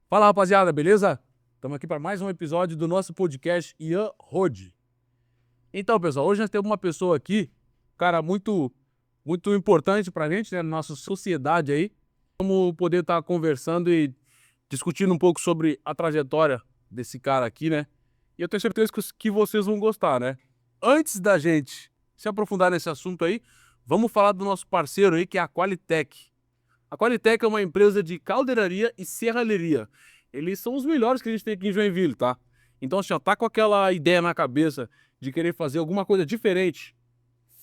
Fala, rapaziada, beleza? Estamos aqui para mais um episódio do nosso podcast Ian Road. Então, pessoal, hoje nós temos uma pessoa aqui, cara, muito importante para a gente, né, na nossa sociedade aí. Vamos poder estar conversando e discutindo um pouco sobre a trajetória desse cara aqui, né? E eu tenho certeza que vocês vão gostar, né? Antes da gente se aprofundar nesse assunto aí, vamos falar do nosso parceiro aí, que é a Qualitec. A Qualitec é uma empresa de caldeiraria e serralheria. Eles são os melhores que a gente tem aqui em Joinville, tá? Então, assim, ó, tá com aquela ideia na cabeça de querer fazer alguma coisa diferente,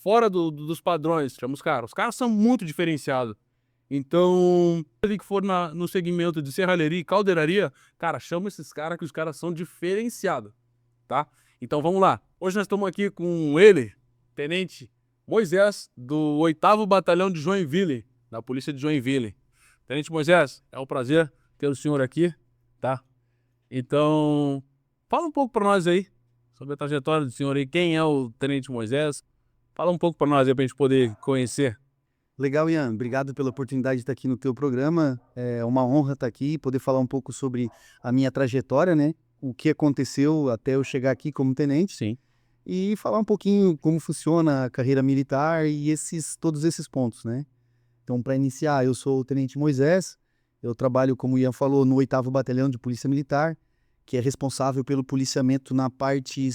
fora dos padrões. Chama os caras são muito diferenciados. Então, se que for no segmento de serralheria e caldeiraria, cara, chama esses caras que os caras são diferenciados, tá? Então, vamos lá. Hoje nós estamos aqui com ele, Tenente Moisés, do 8º Batalhão de Joinville, da Polícia de Joinville. Tenente Moisés, é um prazer ter o senhor aqui, tá? Então, fala um pouco para nós aí sobre a trajetória do senhor aí. Quem é o Tenente Moisés? Fala um pouco para nós aí para a gente poder conhecer. Legal, Ian. Obrigado pela oportunidade de estar aqui no teu programa. É uma honra estar aqui e poder falar um pouco sobre a minha trajetória, né? O que aconteceu até eu chegar aqui como tenente Sim. e falar um pouquinho como funciona a carreira militar e todos esses pontos, né? Então, para iniciar, eu sou o Tenente Moisés. Eu trabalho, como o Ian falou, no 8º Batalhão de Polícia Militar, que é responsável pelo policiamento na parte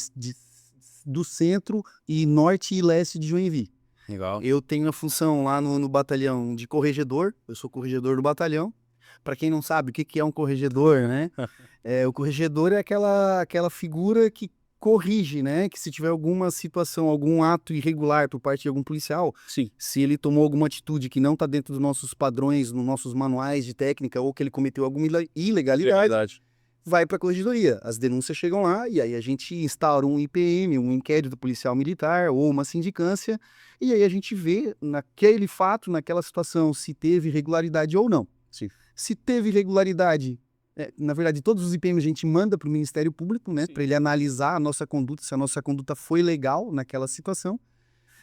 do centro e norte e leste de Joinville. Legal. Eu tenho a função lá no batalhão de corregedor, eu sou corregedor do batalhão. Para quem não sabe o que é um corregedor, né? O corregedor é aquela figura que corrige, né? Que se tiver alguma situação, algum ato irregular por parte de algum policial, Sim. se ele tomou alguma atitude que não está dentro dos nossos padrões, nos nossos manuais de técnica, ou que ele cometeu alguma ilegalidade, Verdade. vai para a corregedoria. As denúncias chegam lá e aí a gente instaura um IPM, um inquérito policial militar ou uma sindicância, e aí a gente vê naquele fato, naquela situação, se teve irregularidade ou não. Sim. Se teve irregularidade, na verdade, todos os IPMs a gente manda para o Ministério Público, né, para ele analisar a nossa conduta, se a nossa conduta foi legal naquela situação.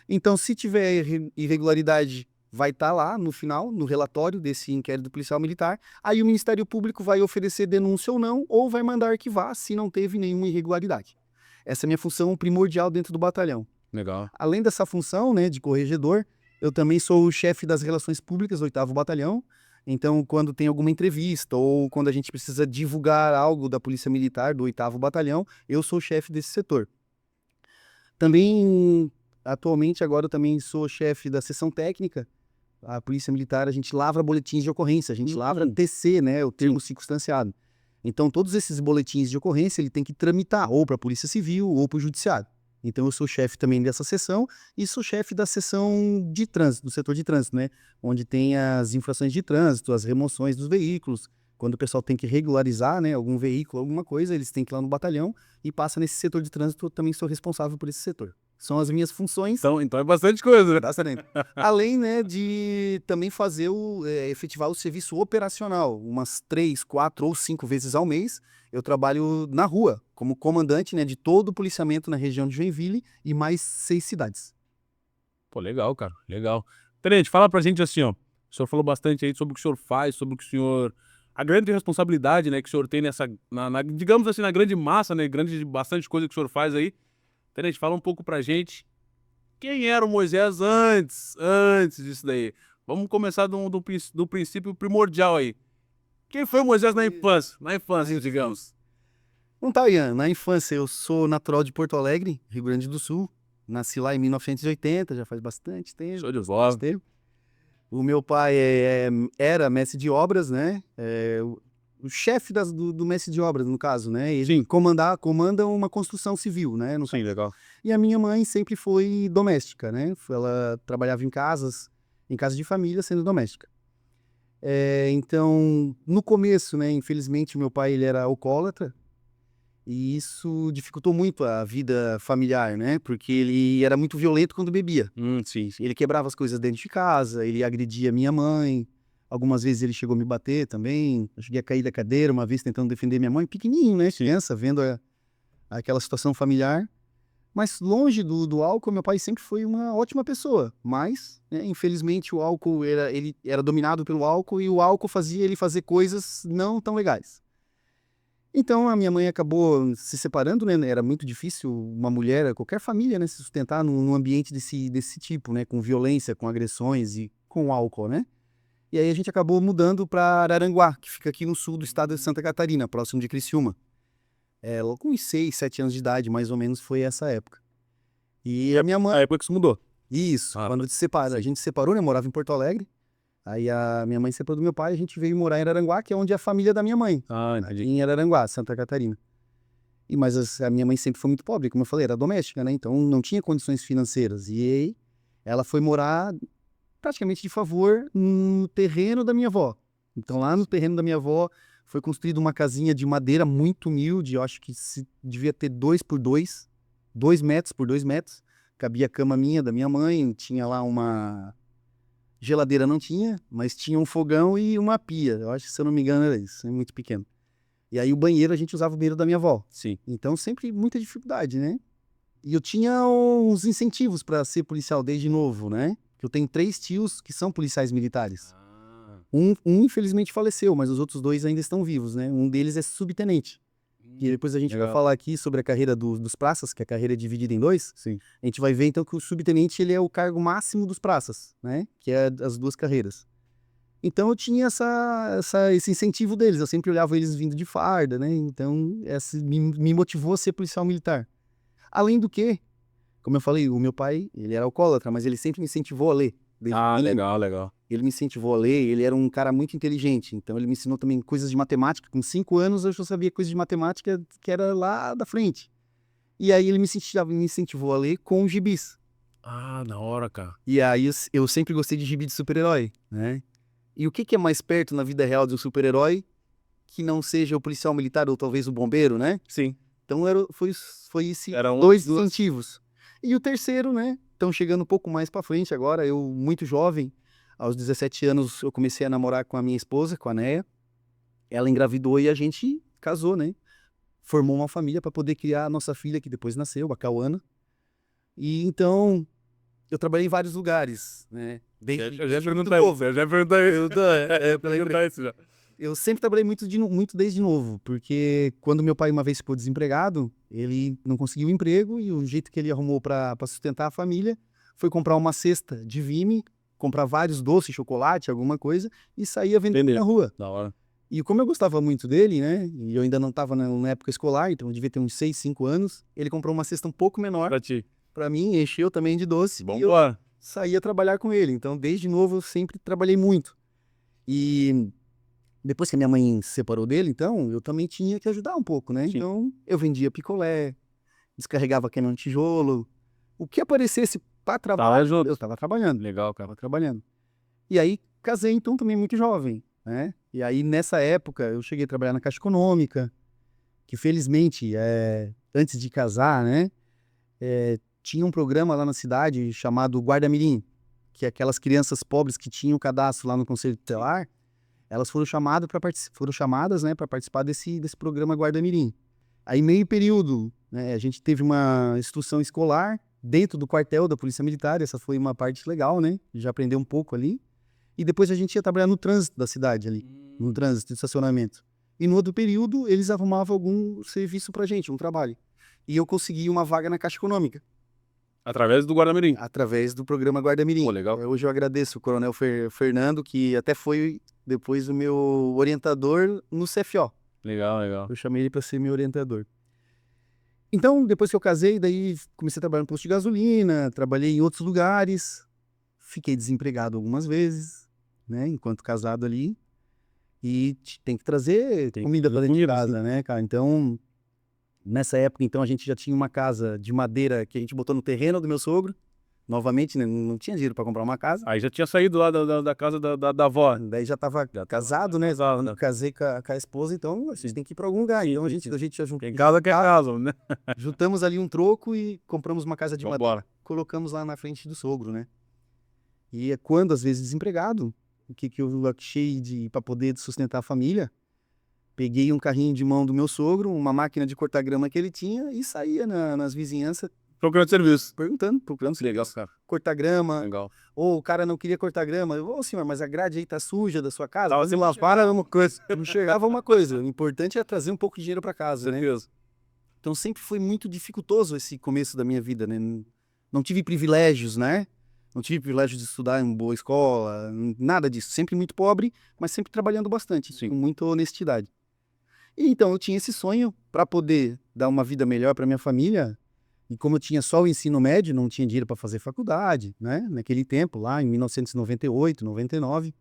Então, se tiver irregularidade, vai estar lá no final, no relatório desse inquérito policial militar. Aí o Ministério Público vai oferecer denúncia ou vai mandar arquivar se não teve nenhuma irregularidade. Essa é a minha função primordial dentro do batalhão. Legal. Além dessa função, né, de corregedor, eu também sou o chefe das relações públicas do 8º Batalhão. Então, quando tem alguma entrevista ou quando a gente precisa divulgar algo da Polícia Militar do 8º Batalhão, eu sou o chefe desse setor. Também, atualmente, agora eu também sou chefe da seção técnica. A Polícia Militar, a gente lavra boletins de ocorrência, a gente lavra TC, né, o termo circunstanciado. Então, todos esses boletins de ocorrência, ele tem que tramitar ou para a Polícia Civil ou para o Judiciário. Então, eu sou chefe também dessa seção e sou chefe da seção de trânsito, do setor de trânsito, né, onde tem as infrações de trânsito, as remoções dos veículos. Quando o pessoal tem que regularizar, né, algum veículo, alguma coisa, eles têm que ir lá no batalhão e passa nesse setor de trânsito, eu também sou responsável por esse setor. São as minhas funções. Então é bastante coisa, né? Além, né, de também fazer efetivar o serviço operacional, umas 3, 4 ou 5 vezes ao mês, eu trabalho na rua, como comandante, né, de todo o policiamento na região de Joinville e mais 6 cidades. Pô, legal, cara. Legal. Tenente, fala pra gente assim, ó. O senhor falou bastante aí sobre o que o senhor faz, sobre o que o senhor... A grande responsabilidade, né, que o senhor tem nessa... digamos assim, na grande massa, né? Bastante coisa que o senhor faz aí. Tenente, fala um pouco pra gente. Quem era o Moisés antes disso daí? Vamos começar do princípio primordial aí. Quem foi o Moisés na infância? Na infância, digamos. Não tá, Ian, na infância eu sou natural de Porto Alegre, Rio Grande do Sul. Nasci lá em 1980, já faz bastante tempo. Show de bola. O meu pai era mestre de obras, né? O chefe do mestre de obras, no caso, né? Ele comanda uma construção civil, né? Sim, legal. E a minha mãe sempre foi doméstica, né? Ela trabalhava em casas de família, sendo doméstica. Então, no começo, né? Infelizmente, meu pai ele era alcoólatra e isso dificultou muito a vida familiar, né? Porque ele era muito violento quando bebia. Sim. Ele quebrava as coisas dentro de casa, ele agredia minha mãe. Algumas vezes ele chegou a me bater também. Eu cheguei a cair da cadeira uma vez tentando defender minha mãe, pequenininho, né? Criança, vendo aquela situação familiar. Mas longe do álcool, meu pai sempre foi uma ótima pessoa. Mas, né, infelizmente, o álcool ele era dominado pelo álcool e o álcool fazia ele fazer coisas não tão legais. Então a minha mãe acabou se separando, né? Era muito difícil uma mulher, qualquer família, né, se sustentar num ambiente desse tipo, né? Com violência, com agressões e com álcool, né? E aí a gente acabou mudando para Araranguá, que fica aqui no sul do estado de Santa Catarina, próximo de Criciúma. Ela com uns 6, 7 anos de idade, mais ou menos, foi essa época. E a minha mãe... A época que se mudou. Isso, Ah, quando se separa. A gente se separou, né? Morava em Porto Alegre. Aí a minha mãe se separou do meu pai, a gente veio morar em Araranguá, que é onde é a família da minha mãe. Ah, Aqui entendi. em Araranguá, Santa Catarina. Mas a minha mãe sempre foi muito pobre, como eu falei, era doméstica, né? Então não tinha condições financeiras. E aí ela foi morar praticamente de favor no terreno da minha avó. Então lá no terreno da minha avó foi construída uma casinha de madeira muito humilde, eu acho que devia ter 2 por 2, 2 metros por 2 metros. Cabia a cama minha, da minha mãe, tinha lá uma geladeira, não tinha, mas tinha um fogão e uma pia. Eu acho que, se eu não me engano, era isso, é muito pequeno. E aí o banheiro, a gente usava o banheiro da minha avó. Sim. Então sempre muita dificuldade, né? E eu tinha uns incentivos para ser policial desde novo, né? Eu tenho 3 tios que são policiais militares. Ah. Um infelizmente faleceu, mas os outros 2 ainda estão vivos, né? Um deles é subtenente. E depois a gente vai Legal. falar aqui sobre a carreira dos praças, que a carreira é dividida em 2. Sim. A gente vai ver então que o subtenente ele é o cargo máximo dos praças, né? Que é as 2 carreiras. Então eu tinha esse incentivo deles, eu sempre olhava eles vindo de farda, né? Então me motivou a ser policial militar. Além do que, como eu falei, o meu pai, ele era alcoólatra, mas ele sempre me incentivou a ler. Desde Ah, pequeno. legal, legal. Ele me incentivou a ler, ele era um cara muito inteligente, então ele me ensinou também coisas de matemática. Com 5 anos eu já sabia coisas de matemática que era lá da frente. E aí ele me incentivou a ler com gibis. Ah, da hora, cara. E aí eu sempre gostei de gibi de super-herói, né? E o que é mais perto na vida real de um super-herói que não seja o policial militar ou talvez o bombeiro, né? Sim. Então foi esse Eram 2 duas. incentivos. E o terceiro, né? Então chegando um pouco mais pra frente agora, eu muito jovem, aos 17 anos eu comecei a namorar com a minha esposa, com a Neia. Ela engravidou e a gente casou, né? Formou uma família para poder criar a nossa filha que depois nasceu, a Cauana. E então eu trabalhei em vários lugares, né? Eu já muito perguntei. novo. Eu já perguntei. Eu Perguntei isso já. Eu sempre trabalhei muito desde novo, porque quando meu pai uma vez ficou desempregado, ele não conseguiu emprego e o jeito que ele arrumou para sustentar a família foi comprar uma cesta de Vime, comprar vários doces, chocolate, alguma coisa e saía vendendo na rua. Da hora. E como eu gostava muito dele, né, e eu ainda não estava na época escolar, então eu devia ter uns 6, 5 anos, ele comprou uma cesta um pouco menor Pra ti. para mim, encheu também de doce e eu Vambora. saía trabalhar com ele. Então, desde novo, eu sempre trabalhei muito. E depois que a minha mãe se separou dele, então, eu também tinha que ajudar um pouco, né? Sim. Então, eu vendia picolé, descarregava caminhão de tijolo. O que aparecesse para trabalhar, junto. eu estava trabalhando. Legal, cara. Estava trabalhando. E aí, casei, então, também muito jovem, né? E aí, nessa época, eu cheguei a trabalhar na Caixa Econômica, que felizmente, antes de casar, né? Tinha um programa lá na cidade chamado Guarda Mirim, que é aquelas crianças pobres que tinham cadastro lá no Conselho Tutelar, elas foram chamadas, né, para participar desse programa Guarda Mirim. Aí, meio período, né, a gente teve uma instrução escolar dentro do quartel da Polícia Militar, essa foi uma parte legal, né, já aprendeu um pouco ali. E depois a gente ia trabalhar no trânsito da cidade ali, no trânsito de estacionamento. E no outro período, eles arrumavam algum serviço pra gente, um trabalho. E eu consegui uma vaga na Caixa Econômica, Através do Guarda-Mirim. através do programa Guarda Mirim. Pô, legal. Hoje eu agradeço o Coronel Fernando, que até foi depois o meu orientador no CFO. Legal, legal. Eu chamei ele para ser meu orientador. Então, depois que eu casei, daí comecei a trabalhar no posto de gasolina, trabalhei em outros lugares, fiquei desempregado algumas vezes, né, enquanto casado ali. E tem que trazer Tem que comida trazer para dentro de comida, casa, né, cara? Então, nessa época, então, a gente já tinha uma casa de madeira que a gente botou no terreno do meu sogro. Novamente, né, não tinha dinheiro para comprar uma casa. Aí já tinha saído lá da casa da avó. Daí já tava casado, né? casado, né? Casei com a esposa, então a gente tem que ir para algum lugar. Então a gente já juntou. Em casa que é casa, né? Juntamos ali um troco e compramos uma casa de madeira. Vambora. Colocamos lá na frente do sogro, né? E é quando, às vezes, desempregado, o que eu achei para poder sustentar a família, peguei um carrinho de mão do meu sogro, uma máquina de cortar grama que ele tinha e saía nas vizinhanças Procurando serviço. Perguntando, procurando Legal, cara. cortar grama, Legal. ou o cara não queria cortar grama. Ô, senhor, mas a grade aí tá suja da sua casa? Tava Fazer sempre lavar é uma coisa. Não chegava uma coisa. O importante é trazer um pouco de dinheiro para casa, né? Certeza. Então sempre foi muito dificultoso esse começo da minha vida, né? Não tive privilégios, né? Não tive privilégio de estudar em boa escola, nada disso. Sempre muito pobre, mas sempre trabalhando bastante, Sim. com muita honestidade. E então eu tinha esse sonho para poder dar uma vida melhor para minha família. E como eu tinha só o ensino médio, não tinha dinheiro para fazer faculdade, né? Naquele tempo, lá em 1998, 99.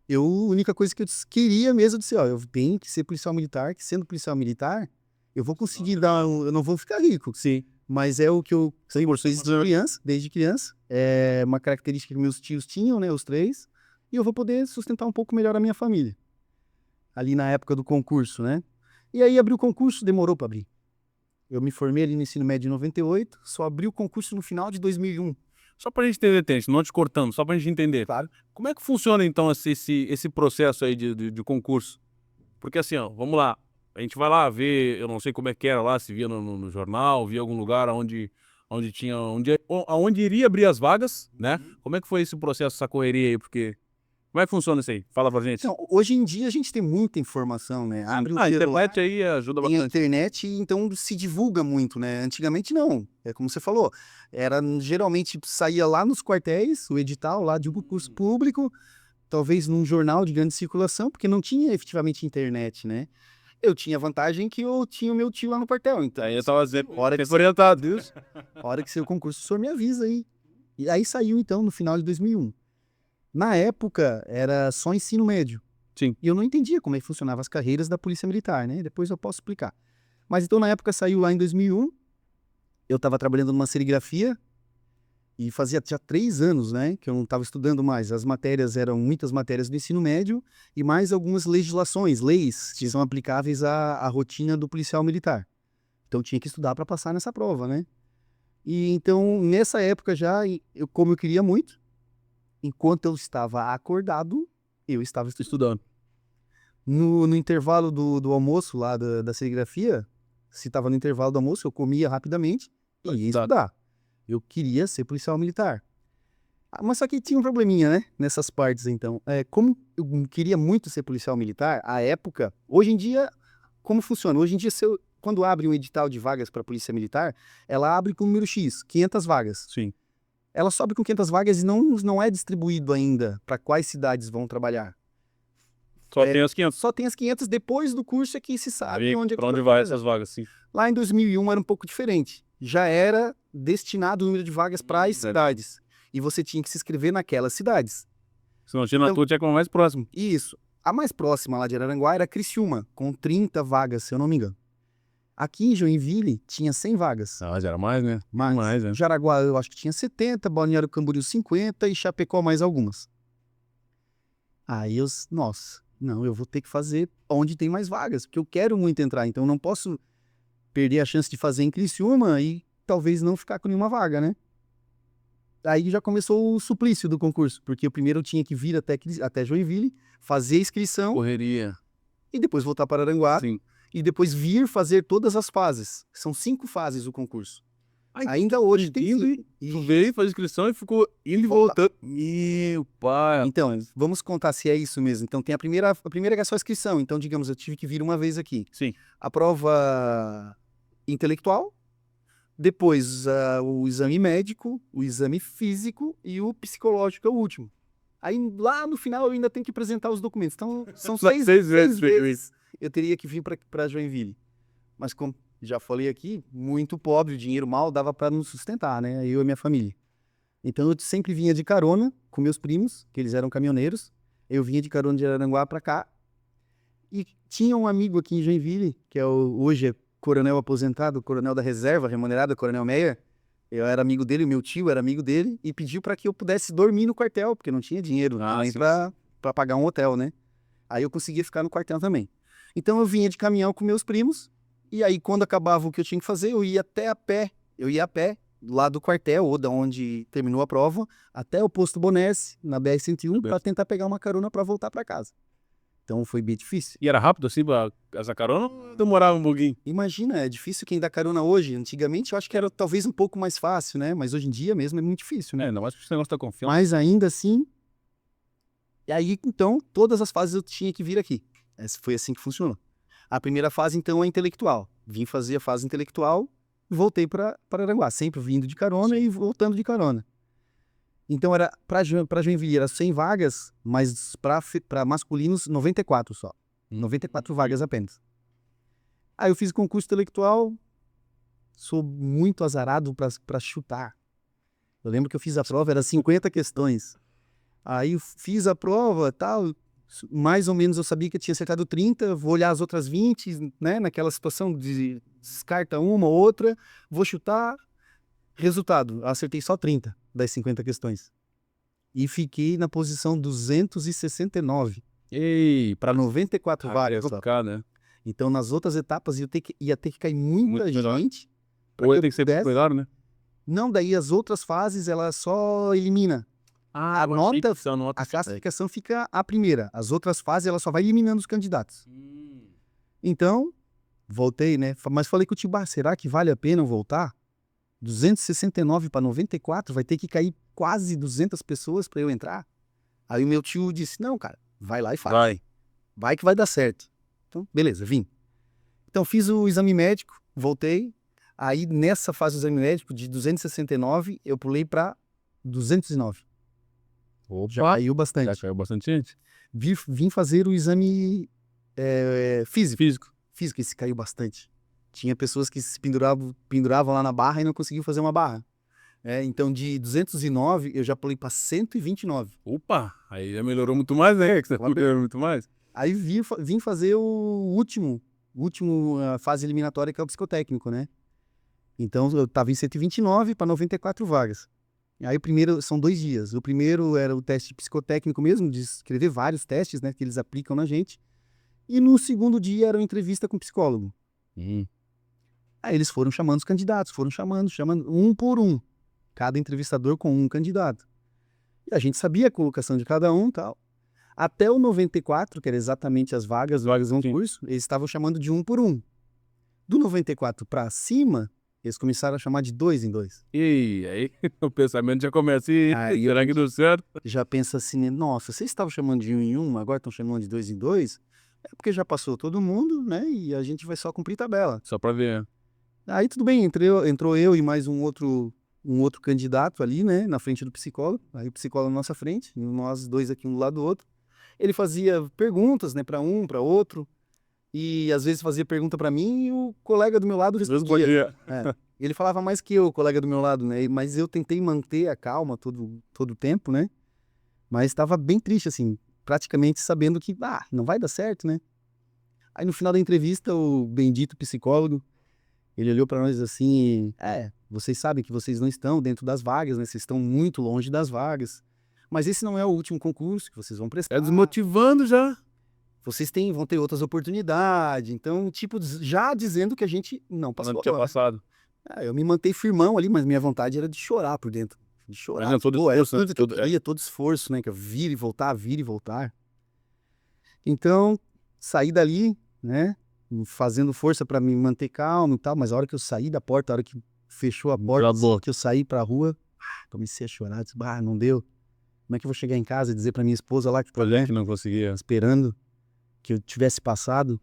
A única coisa que eu queria mesmo, eu disse, ó, eu tenho que ser policial militar, que sendo policial militar, eu vou conseguir eu não vou ficar rico. Sim. Mas é o que eu sempre sou desde criança. É uma característica que meus tios tinham, né, os três. E eu vou poder sustentar um pouco melhor a minha família. Ali na época do concurso, né? E aí abri o concurso, demorou para abrir. Eu me formei ali no ensino médio em 98, só abri o concurso no final de 2001. Só pra gente entender, Tenente, não te cortando, só pra gente entender. Claro. Como é que funciona, então, esse processo aí de concurso? Porque assim, ó, vamos lá. A gente vai lá ver, eu não sei como é que era lá, se via no jornal, via algum lugar onde tinha, onde iria abrir as vagas, né? Como é que foi esse processo, essa correria aí? Porque, como é que funciona isso aí? Fala pra gente. Então, hoje em dia a gente tem muita informação, né? Abre o A celular, internet aí ajuda tem a bastante. internet, então se divulga muito, né? Antigamente não, é como você falou, era geralmente saía lá nos quartéis, o edital lá de um concurso público, talvez num jornal de grande circulação, porque não tinha efetivamente internet, né? Eu tinha vantagem que eu tinha o meu tio lá no quartel, então Aí eu tava dizendo, hora que, orientado, isso. hora que sair o concurso, o senhor me avisa aí. E aí saiu então no final de 2001. Na época era só ensino médio. Sim. E eu não entendia como é que funcionavam as carreiras da Polícia Militar, né? Depois eu posso explicar. Mas então na época saiu lá em 2001, eu estava trabalhando numa serigrafia e fazia já 3 anos, né, que eu não estava estudando mais. As matérias eram muitas matérias do ensino médio e mais algumas leis que são aplicáveis à rotina do policial militar. Então tinha que estudar para passar nessa prova, né? E então nessa época já, como eu queria muito, enquanto eu estava acordado, eu estava estudando. No intervalo do almoço lá da serigrafia, se estava no intervalo do almoço, eu comia rapidamente e ia estudar. Eu queria ser policial militar. Mas só que tinha um probleminha, né? Nessas partes, então. Como eu queria muito ser policial militar, à época, hoje em dia, como funciona? Hoje em dia, quando abre um edital de vagas para a polícia militar, ela abre com o número X, 500 vagas. Sim. Ela sobe com 500 vagas e não é distribuído ainda para quais cidades vão trabalhar. Só tem as 500. Só tem as 500, depois do curso é que se sabe onde é que pra onde vai vai essas vagas, sim. Lá em 2001 era um pouco diferente. Já era destinado o número de vagas para as cidades. E você tinha que se inscrever naquelas cidades. Se não tinha na tua, tinha que ir mais próximo. Isso. A mais próxima lá de Araranguá era Criciúma, com 30 vagas, se eu não me engano. Aqui em Joinville tinha 100 vagas. Ah, já era mais, né? Mais, né? Jaraguá eu acho que tinha 70, Balneário Camboriú 50 e Chapecó mais algumas. Aí nossa, não, eu vou ter que fazer onde tem mais vagas, porque eu quero muito entrar, então eu não posso perder a chance de fazer em Criciúma e talvez não ficar com nenhuma vaga, né? Aí já começou o suplício do concurso, porque o primeiro eu tinha que vir até Joinville, fazer a inscrição Correria. e depois voltar para Aranguá. Sim. E depois vir fazer todas as fases. São 5 fases o concurso. Ainda hoje tem indo tu veio, faz inscrição e ficou indo e voltando. Meu pai. Então, vamos contar se é isso mesmo. Então, tem a primeira que é só a inscrição. Então, digamos, eu tive que vir uma vez aqui. Sim. A prova intelectual, depois o exame médico, o exame físico e o psicológico é o último. Aí, lá no final, eu ainda tenho que apresentar os documentos. Então, são 6 vezes eu teria que vir para Joinville. Mas, como já falei aqui, muito pobre, o dinheiro mal dava para nos sustentar, né? Eu e minha família. Então eu sempre vinha de carona com meus primos, que eles eram caminhoneiros. Eu vinha de carona de Araranguá para cá. E tinha um amigo aqui em Joinville, que hoje é coronel aposentado, coronel da reserva, remunerado, coronel Meyer. Eu era amigo dele, o meu tio era amigo dele, e pediu para que eu pudesse dormir no quartel, porque não tinha dinheiro para pagar um hotel, né? Aí eu conseguia ficar no quartel também. Então eu vinha de caminhão com meus primos, e aí quando acabava o que eu tinha que fazer, eu ia até a pé. Eu ia a pé, lá do quartel, ou da onde terminou a prova, até o posto Bonesse, na BR-101, para tentar pegar uma carona para voltar para casa. Então foi bem difícil. E era rápido assim pra essa carona ou demorava um pouquinho? Imagina, é difícil quem dá carona hoje. Antigamente eu acho que era talvez um pouco mais fácil, né? Mas hoje em dia mesmo é muito difícil, né? Ainda mais que esse negócio da confiança. Mas ainda assim. E aí, então, todas as fases eu tinha que vir aqui. Foi assim que funcionou. A primeira fase, então, é intelectual. Vim fazer a fase intelectual e voltei para Aranguá, sempre vindo de carona e voltando de carona. Então, era para Joinville era 100 vagas, mas para masculinos, 94 só. 94 vagas apenas. Aí eu fiz concurso intelectual, sou muito azarado para chutar. Eu lembro que eu fiz a prova, era 50 questões. Aí eu fiz a prova, tal, mais ou menos eu sabia que eu tinha acertado 30, vou olhar as outras 20, né, naquela situação de descarta uma ou outra, vou chutar, resultado, acertei só 30 das 50 questões. E fiquei na posição 269 Ei, para 94 vagas. né? Então nas outras etapas ia ter que cair muita gente. Ou ia ter que ser melhor, né? Não, daí as outras fases ela só elimina. A nota, a classificação fica a primeira. As outras fases, ela só vai eliminando os candidatos. Então, voltei, né? Mas falei com o Tibá, será que vale a pena eu voltar? 269 para 94, vai ter que cair quase 200 pessoas para eu entrar? Aí o meu tio disse, não, cara, vai lá e faz. Vai que vai dar certo. Então, beleza, vim. Então, fiz o exame médico, voltei. Aí, nessa fase do exame médico, de 269, eu pulei para 209. Já caiu bastante. Já caiu bastante gente? Vim fazer o exame físico. Esse caiu bastante. Tinha pessoas que se penduravam lá na barra e não conseguiam fazer uma barra. Então, de 209, eu já pulei para 129. Opa, aí já melhorou muito mais, né? Que você melhorou muito mais. Aí vim fazer o último fase eliminatória, que é o psicotécnico, né? Então, eu estava em 129 para 94 vagas. Aí o primeiro, são 2 dias. O primeiro era o teste psicotécnico mesmo, de escrever vários testes, né, que eles aplicam na gente. E no segundo dia era uma entrevista com o psicólogo. Aí eles foram chamando os candidatos, foram chamando um por um. Cada entrevistador com um candidato. E a gente sabia a colocação de cada um e tal. Até o 94, que era exatamente as vagas do concurso, eles estavam chamando de um por um. Do 94 para cima, eles começaram a chamar de 2 em 2. E aí o pensamento já começa Aí será que deu certo? Já pensa assim, nossa, vocês estavam chamando de 1 em 1, agora estão chamando de 2 em 2? É porque já passou todo mundo, né? E a gente vai só cumprir tabela. Só pra ver. Aí tudo bem, entrou eu e mais um outro candidato ali, né? Na frente do psicólogo. Aí o psicólogo na nossa frente, nós dois aqui um do lado do outro. Ele fazia perguntas, né? Para um, para outro. E às vezes fazia pergunta para mim e o colega do meu lado respondia. Ele falava mais que eu, o colega do meu lado, né? Mas eu tentei manter a calma todo o tempo, né? Mas estava bem triste, assim, praticamente sabendo que, não vai dar certo, né? Aí no final da entrevista, o bendito psicólogo, ele olhou para nós assim, vocês sabem que vocês não estão dentro das vagas, né? Vocês estão muito longe das vagas. Mas esse não é o último concurso que vocês vão prestar. Desmotivando já. Vocês vão ter outras oportunidades. Então, tipo, já dizendo que a gente não passou. Não tinha passado. Eu me mantei firmão ali, mas minha vontade era de chorar por dentro. De chorar. Todo esforço, né? Que eu vir e voltar. Então, saí dali, né? Fazendo força para me manter calmo e tal. Mas a hora que eu saí da porta, a hora que fechou a porta, que eu saí pra rua, comecei a chorar. Disse, não deu. Como é que eu vou chegar em casa e dizer pra minha esposa lá que não conseguia, esperando que eu tivesse passado?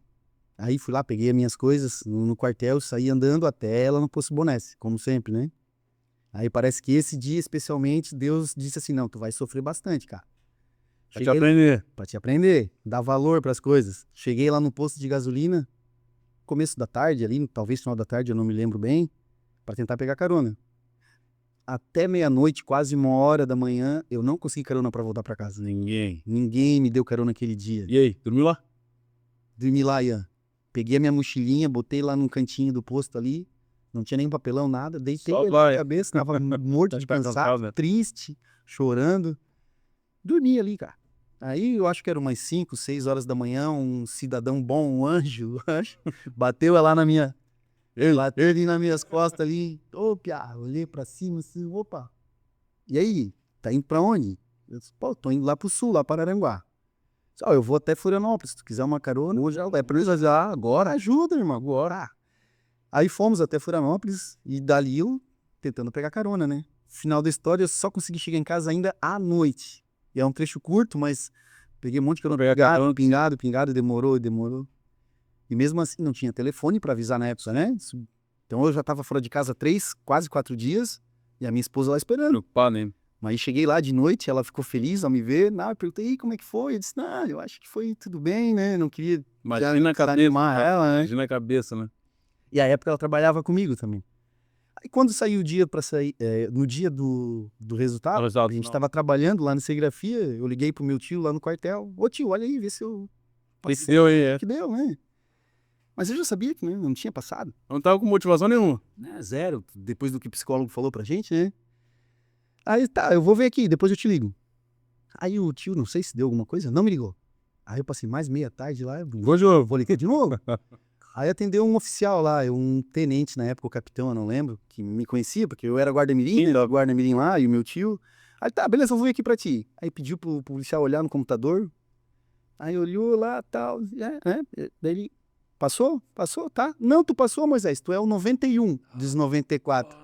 Aí fui lá, peguei as minhas coisas no quartel, saí andando até ela no Poço Bonesse, como sempre, né? Aí parece que esse dia, especialmente, Deus disse assim, não, tu vai sofrer bastante, cara. Pra te aprender, dar valor pras coisas. Cheguei lá no posto de gasolina, começo da tarde ali, talvez final da tarde, eu não me lembro bem, pra tentar pegar carona. Até meia-noite, quase 1h da manhã, eu não consegui carona pra voltar pra casa. Ninguém me deu carona aquele dia. E aí, dormiu lá? Dormi lá, Ian. Peguei a minha mochilinha, botei lá num cantinho do posto ali, não tinha nem papelão, nada, deitei na cabeça, tava morto de cansado, triste, chorando. Dormi ali, cara. Aí eu acho que era umas 5, 6 horas da manhã, um cidadão bom, um anjo, bateu lá na minha... Bateu ali nas minhas costas ali. Piá, olhei pra cima assim, opa. E aí, tá indo pra onde? Eu disse, tô indo lá pro sul, lá para Aranguá. Ó, eu vou até Florianópolis, se tu quiser uma carona, hoje é pra eles agora ajuda, irmão, agora. Aí fomos até Florianópolis e dali eu tentando pegar carona, né? Final da história, eu só consegui chegar em casa ainda à noite. E é um trecho curto, mas peguei um monte de carona, pingado, demorou. E mesmo assim não tinha telefone pra avisar na época, né? Então eu já tava fora de casa 3, quase 4 dias, e a minha esposa lá esperando. Preocupado, né? Mas cheguei lá de noite, ela ficou feliz ao me ver. Eu perguntei, como é que foi? Eu disse, eu acho que foi tudo bem, né? Não queria Imagina a cabeça, desanimar ela, né? imagina a cabeça, né? E a época ela trabalhava comigo também. Aí quando saiu o dia pra sair, no dia do resultado, a gente tava trabalhando lá na serigrafia, eu liguei pro meu tio lá no quartel. Ô tio, olha aí, vê se eu... Deu aí, Que deu, né? Mas eu já sabia que não tinha passado. Não tava com motivação nenhuma. Zero, depois do que o psicólogo falou pra gente, né? Aí tá, eu vou ver aqui, depois eu te ligo. Aí o tio, não sei se deu alguma coisa, não me ligou. Aí eu passei mais meia tarde lá, vou ligar de novo. Aí atendeu um oficial lá, um tenente na época, o capitão, eu não lembro, que me conhecia, porque eu era guarda-mirim, né? Guarda-mirim lá, e o meu tio. Aí tá, beleza, eu vou vir aqui pra ti. Aí pediu pro policial olhar no computador. Aí olhou lá, tal, daí ele, passou, tá? Não, tu passou, Moisés, tu é o 91 dos 94.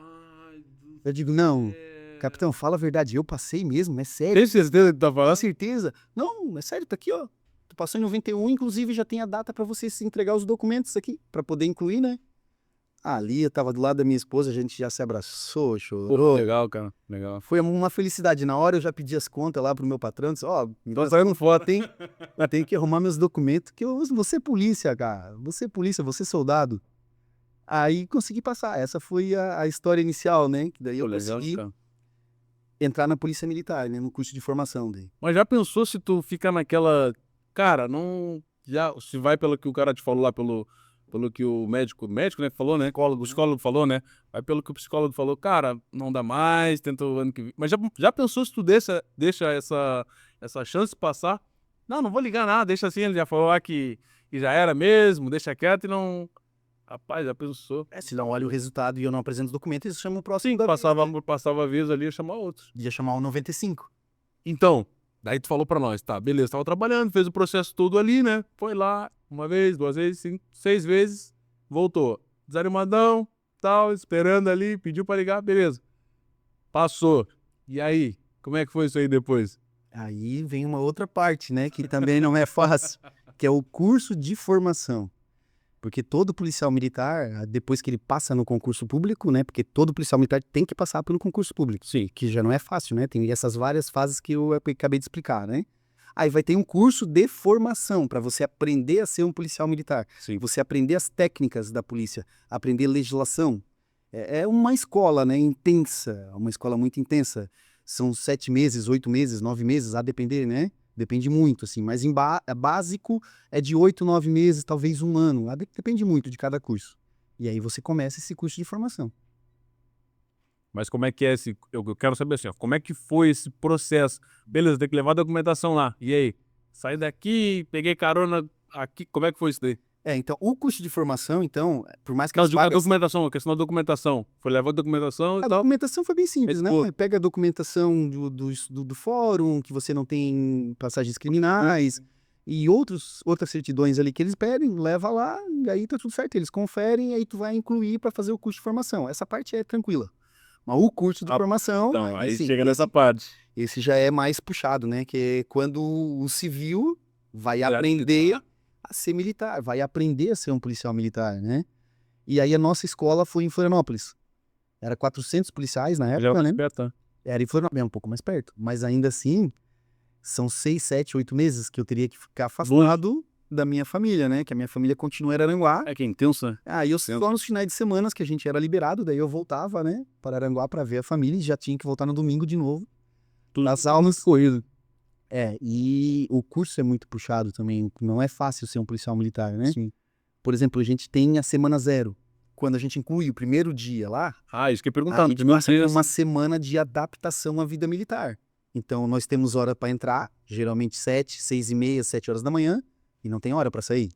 Eu digo, não, capitão, fala a verdade, eu passei mesmo, é sério. Tem certeza que tu tá falando? Com certeza. Não, é sério, tá aqui, ó. Tu passou em 91, inclusive já tem a data pra você se entregar os documentos aqui, pra poder incluir, né? Ali eu tava do lado da minha esposa, a gente já se abraçou, chorou. Pô, legal, cara, legal. Foi uma felicidade. Na hora eu já pedi as contas lá pro meu patrão, disse, me tá saindo foto, hein? Tem que arrumar meus documentos, que você é polícia, cara. Você é polícia, você é soldado. Aí consegui passar. Essa foi a história inicial, né? Que daí eu consegui entrar na polícia militar, né? No curso de formação daí. Mas já pensou se tu fica naquela... Cara, não... Se vai pelo que o cara te falou lá, pelo que o médico, né, falou, né? O psicólogo falou, né? Vai pelo que o psicólogo falou, cara, não dá mais, tenta o ano que vem. Mas já pensou se tu deixa essa chance passar? Não vou ligar nada, deixa assim, ele já falou lá que já era mesmo, deixa quieto e não... Rapaz, já pensou? Se não olha o resultado e eu não apresento o documento, eles chamam o próximo. Sim, passava aviso ali, ia chamar outros. Ia chamar o 95. Então, daí tu falou pra nós, tá, beleza, tava trabalhando, fez o processo todo ali, né? Foi lá, 1 vez, 2 vezes, 5, 6 vezes, voltou. Desanimadão, tal, esperando ali, pediu pra ligar, beleza. Passou. E aí, como é que foi isso aí depois? Aí vem uma outra parte, né? Que também não é fácil, que é o curso de formação. Porque todo policial militar, depois que ele passa no concurso público, né? Porque todo policial militar tem que passar pelo concurso público. Sim. Que já não é fácil, né? Tem essas várias fases que eu acabei de explicar, né? Aí vai ter um curso de formação para você aprender a ser um policial militar. Sim. Você aprender as técnicas da polícia, aprender legislação. É uma escola, né? Intensa, uma escola muito intensa. São 7 meses, 8 meses, 9 meses, a depender, né? Depende muito, assim, mas básico é de 8, 9 meses, talvez 1 ano. Depende muito de cada curso. E aí você começa esse curso de formação. Mas como é que é esse... Eu quero saber assim, ó, como é que foi esse processo? Beleza, tem que levar a documentação lá. E aí? Saí daqui, peguei carona aqui, como é que foi isso daí? Então, o curso de formação, então, por mais que Não, as vagas... a questão da documentação. Foi levar a documentação e A tal. documentação foi bem simples, né? Pô. Pega a documentação do fórum, que você não tem passagens criminais e outras certidões ali que eles pedem, leva lá, e aí tá tudo certo. Eles conferem e aí tu vai incluir para fazer o curso de formação. Essa parte é tranquila. Mas o curso de formação... Então, aí sim, chega nessa parte. Esse já é mais puxado, né? Que é quando o civil vai aprender a ser militar, vai aprender a ser um policial militar, né? E aí a nossa escola foi em Florianópolis. Era 400 policiais na época, né? Era em Florianópolis, é um pouco mais perto. Mas ainda assim, são 6, 7, 8 meses que eu teria que ficar afastado da minha família, né? Que a minha família continua em Araranguá. É que é intenso, né? Aí eu só nos finais de semana que a gente era liberado, daí eu voltava, né? Para Araranguá para ver a família e já tinha que voltar no domingo de novo. As aulas corridas. E o curso é muito puxado também. Não é fácil ser um policial militar, né? Sim. Por exemplo, a gente tem a semana 0. Quando a gente inclui o primeiro dia lá, isso que eu ia perguntar. a gente passa por uma semana de adaptação à vida militar. Então, nós temos hora para entrar, geralmente 7, 6h30, 7 horas da manhã, e não tem hora para sair.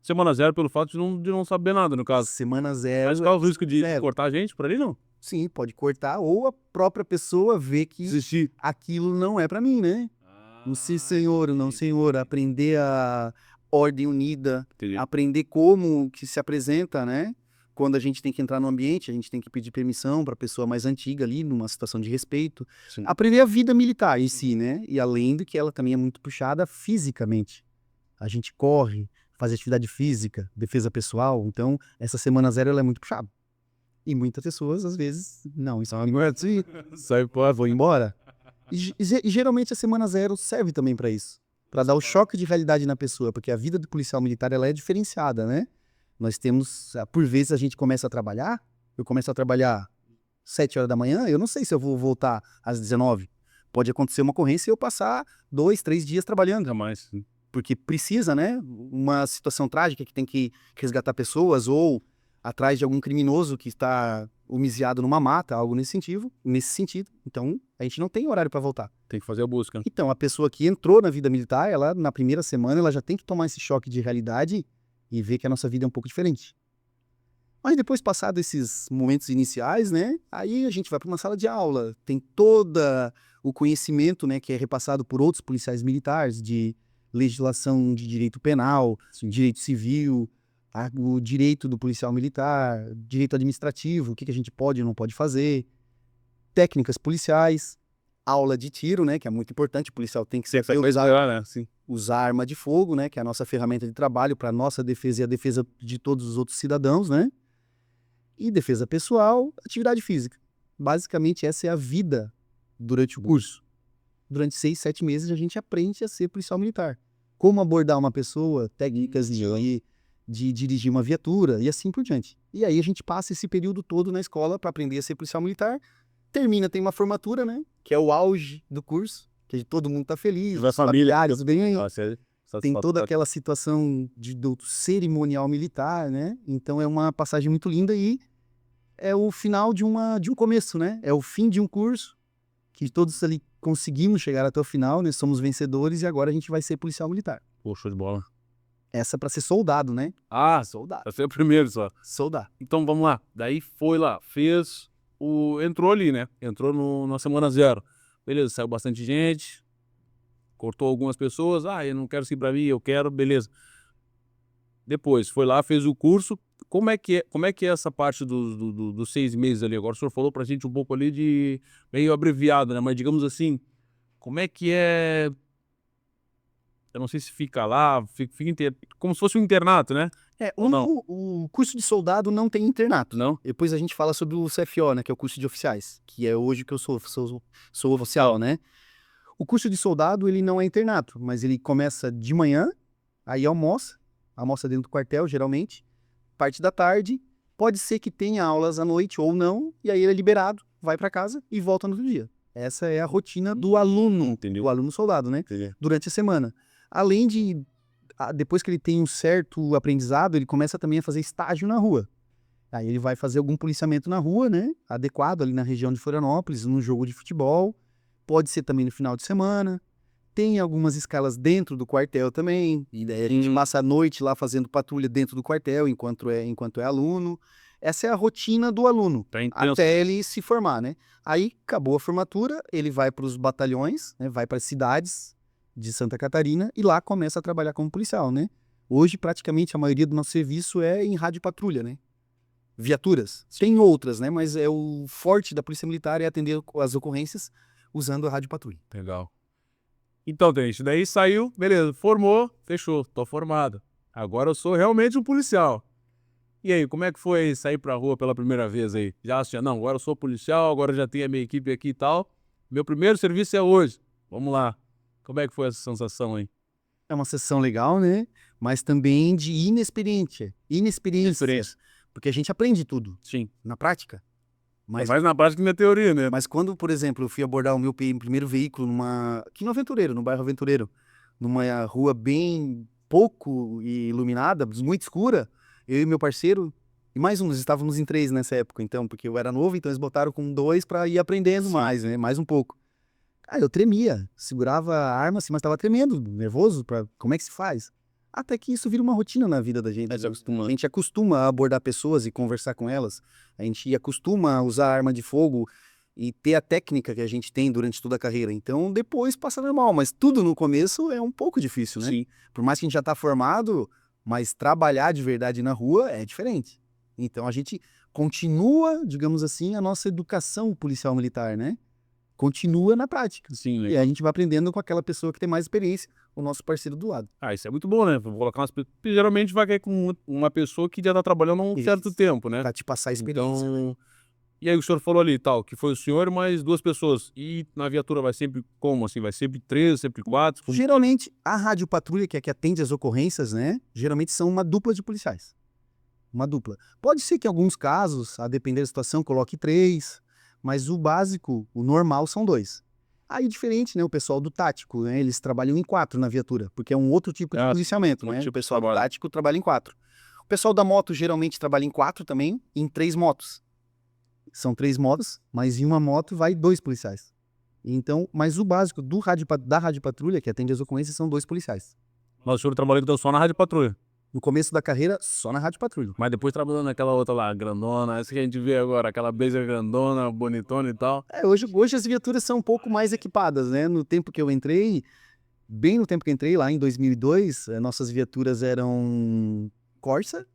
Semana 0 pelo fato de não saber nada, no caso. Semana 0... Mas qual é o risco de cortar a gente por ali, não? Sim, pode cortar, ou a própria pessoa vê que aquilo não é para mim, né? Um sim senhor, um não senhor, aprender a ordem unida, Entendi. aprender como que se apresenta, né? Quando a gente tem que entrar no ambiente, a gente tem que pedir permissão para a pessoa mais antiga ali, numa situação de respeito. Sim. Aprender a vida militar em si, né? E além de que ela também é muito puxada fisicamente. A gente corre, faz atividade física, defesa pessoal. Então, essa semana zero ela é muito puxada. E muitas pessoas, às vezes, não, isso não é assim, Sai fora. vou embora. E geralmente a semana zero serve também para isso. Para dar o choque de realidade na pessoa, porque a vida do policial militar ela é diferenciada, né? Nós temos, por vezes a gente começa a trabalhar, eu começo a trabalhar 7 horas da manhã, eu não sei se eu vou voltar às 19. Pode acontecer uma ocorrência e eu passar 2, 3 dias trabalhando. Jamais. Porque precisa, né? Uma situação trágica que tem que resgatar pessoas ou atrás de algum criminoso que está homiziado numa mata, algo nesse sentido. Então, a gente não tem horário para voltar. Tem que fazer a busca. Então, a pessoa que entrou na vida militar, ela na primeira semana, ela já tem que tomar esse choque de realidade e ver que a nossa vida é um pouco diferente. Mas depois, passado esses momentos iniciais, né? Aí a gente vai para uma sala de aula, tem todo o conhecimento, né, que é repassado por outros policiais militares de legislação de direito penal, direito civil, o direito do policial militar, direito administrativo, o que a gente pode e não pode fazer, técnicas policiais, aula de tiro, né, que é muito importante, o policial tem que saber né? Sim. usar arma de fogo, né, que é a nossa ferramenta de trabalho para a nossa defesa e a defesa de todos os outros cidadãos, né, e defesa pessoal, atividade física. Basicamente essa é a vida durante o curso. Durante 6, 7 meses a gente aprende a ser policial militar. Como abordar uma pessoa, técnicas de dirigir uma viatura e assim por diante. E aí a gente passa esse período todo na escola para aprender a ser policial militar. Termina, tem uma formatura, né? Que é o auge do curso, que todo mundo tá feliz. Vai a família. Familiares, bem aí. Nossa, Tem toda aquela situação do cerimonial militar, né? Então é uma passagem muito linda e é o final de um começo, né? É o fim de um curso que todos ali conseguimos chegar até o final, né? Somos vencedores e agora a gente vai ser policial militar. Pô, show de bola. Essa para ser soldado, né? Ah, Soldado. vai ser o primeiro só. Soldado. Então vamos lá. Daí foi lá, fez entrou ali, né? Entrou na semana zero. Beleza, saiu bastante gente, cortou algumas pessoas. Ah, eu não quero seguir pra mim, eu quero, beleza. Depois, foi lá, fez o curso. Como é que é essa parte dos 6 meses ali? Agora o senhor falou pra gente um pouco ali de meio abreviado, né? Mas digamos assim, como é que é? Eu não sei se fica lá, como se fosse um internato, né? O curso de soldado não tem internato. Não? Depois a gente fala sobre o CFO, né? Que é o curso de oficiais, que é hoje que eu sou oficial, né? O curso de soldado, ele não é internato, mas ele começa de manhã, aí almoça dentro do quartel, geralmente, parte da tarde, pode ser que tenha aulas à noite ou não, e aí ele é liberado, vai para casa e volta no outro dia. Essa é a rotina do aluno, Entendeu? do aluno soldado, né? Entendi. Durante a semana. Além de, depois que ele tem um certo aprendizado, ele começa também a fazer estágio na rua. Aí ele vai fazer algum policiamento na rua, né? Adequado ali na região de Florianópolis, num jogo de futebol. Pode ser também no final de semana. Tem algumas escalas dentro do quartel também. E daí a gente passa a noite lá fazendo patrulha dentro do quartel enquanto é aluno. Essa é a rotina do aluno, Tá intenso. até ele se formar, né? Aí acabou a formatura, ele vai para os batalhões, né? Vai para as cidades de Santa Catarina e lá começa a trabalhar como policial, né? Hoje praticamente a maioria do nosso serviço é em rádio patrulha, né? Viaturas. Tem outras, né? Mas é o forte da Polícia Militar é atender as ocorrências usando a rádio patrulha. Legal. Então, gente, daí saiu, beleza, formou, fechou, tô formado. Agora eu sou realmente um policial. E aí, como é que foi sair pra rua pela primeira vez aí? Já assim, não, agora eu sou policial, agora já tenho a minha equipe aqui e tal. Meu primeiro serviço é hoje. Vamos lá. Como é que foi essa sensação aí? É uma sessão legal, né? Mas também de inexperiência. Inexperiência. Porque a gente aprende tudo Sim. na prática. Mas mais na prática que na teoria, né? Mas quando, por exemplo, eu fui abordar o meu primeiro veículo aqui no Aventureiro, no bairro Aventureiro, numa rua bem pouco iluminada, muito escura, eu e meu parceiro, e mais um, nós estávamos em 3 nessa época, então, porque eu era novo, então eles botaram com 2 para ir aprendendo mais, né? Mais um pouco. Cara, eu tremia, segurava a arma assim, mas estava tremendo, nervoso, como é que se faz? Até que isso vira uma rotina na vida da gente. A gente acostuma a abordar pessoas e conversar com elas. A gente acostuma a usar arma de fogo e ter a técnica que a gente tem durante toda a carreira. Então, depois passa normal, mas tudo no começo é um pouco difícil, né? Sim. Por mais que a gente já tá formado, mas trabalhar de verdade na rua é diferente. Então, a gente continua, digamos assim, a nossa educação policial militar, né? Continua na prática. Sim, E legal. aí a gente vai aprendendo com aquela pessoa que tem mais experiência, o nosso parceiro do lado. Ah, isso é muito bom, né? Vou colocar umas... Geralmente vai cair com uma pessoa que já tá trabalhando há um certo Isso. tempo, né? Pra te passar a experiência. Então... E aí o senhor falou ali, tal, que foi o senhor mais 2 pessoas. E na viatura vai sempre como, assim? Vai sempre 3, sempre 4? Geralmente, a rádio patrulha, que é que atende as ocorrências, né? Geralmente são uma dupla de policiais. Uma dupla. Pode ser que em alguns casos, a depender da situação, coloque 3, mas o básico, o normal, são 2. Aí diferente, né? O pessoal do tático, né? Eles trabalham em 4 na viatura, porque é um outro tipo de policiamento, outro né? tipo O pessoal de do trabalho. tático trabalha em 4. O pessoal da moto geralmente trabalha em 4 também, em 3 motos. São 3 motos, mas em uma moto vai 2 policiais. Então, mas o básico da rádio patrulha, que atende as ocorrências, são 2 policiais. Mas o senhor trabalhou então só na rádio patrulha. No começo da carreira, só na rádio patrulha. Mas depois trabalhando naquela outra lá, grandona, essa que a gente vê agora, aquela Blazer grandona, bonitona e tal. Hoje as viaturas são um pouco mais equipadas, né? No tempo que eu entrei, bem no tempo que eu entrei, lá em 2002, nossas viaturas eram Corsa,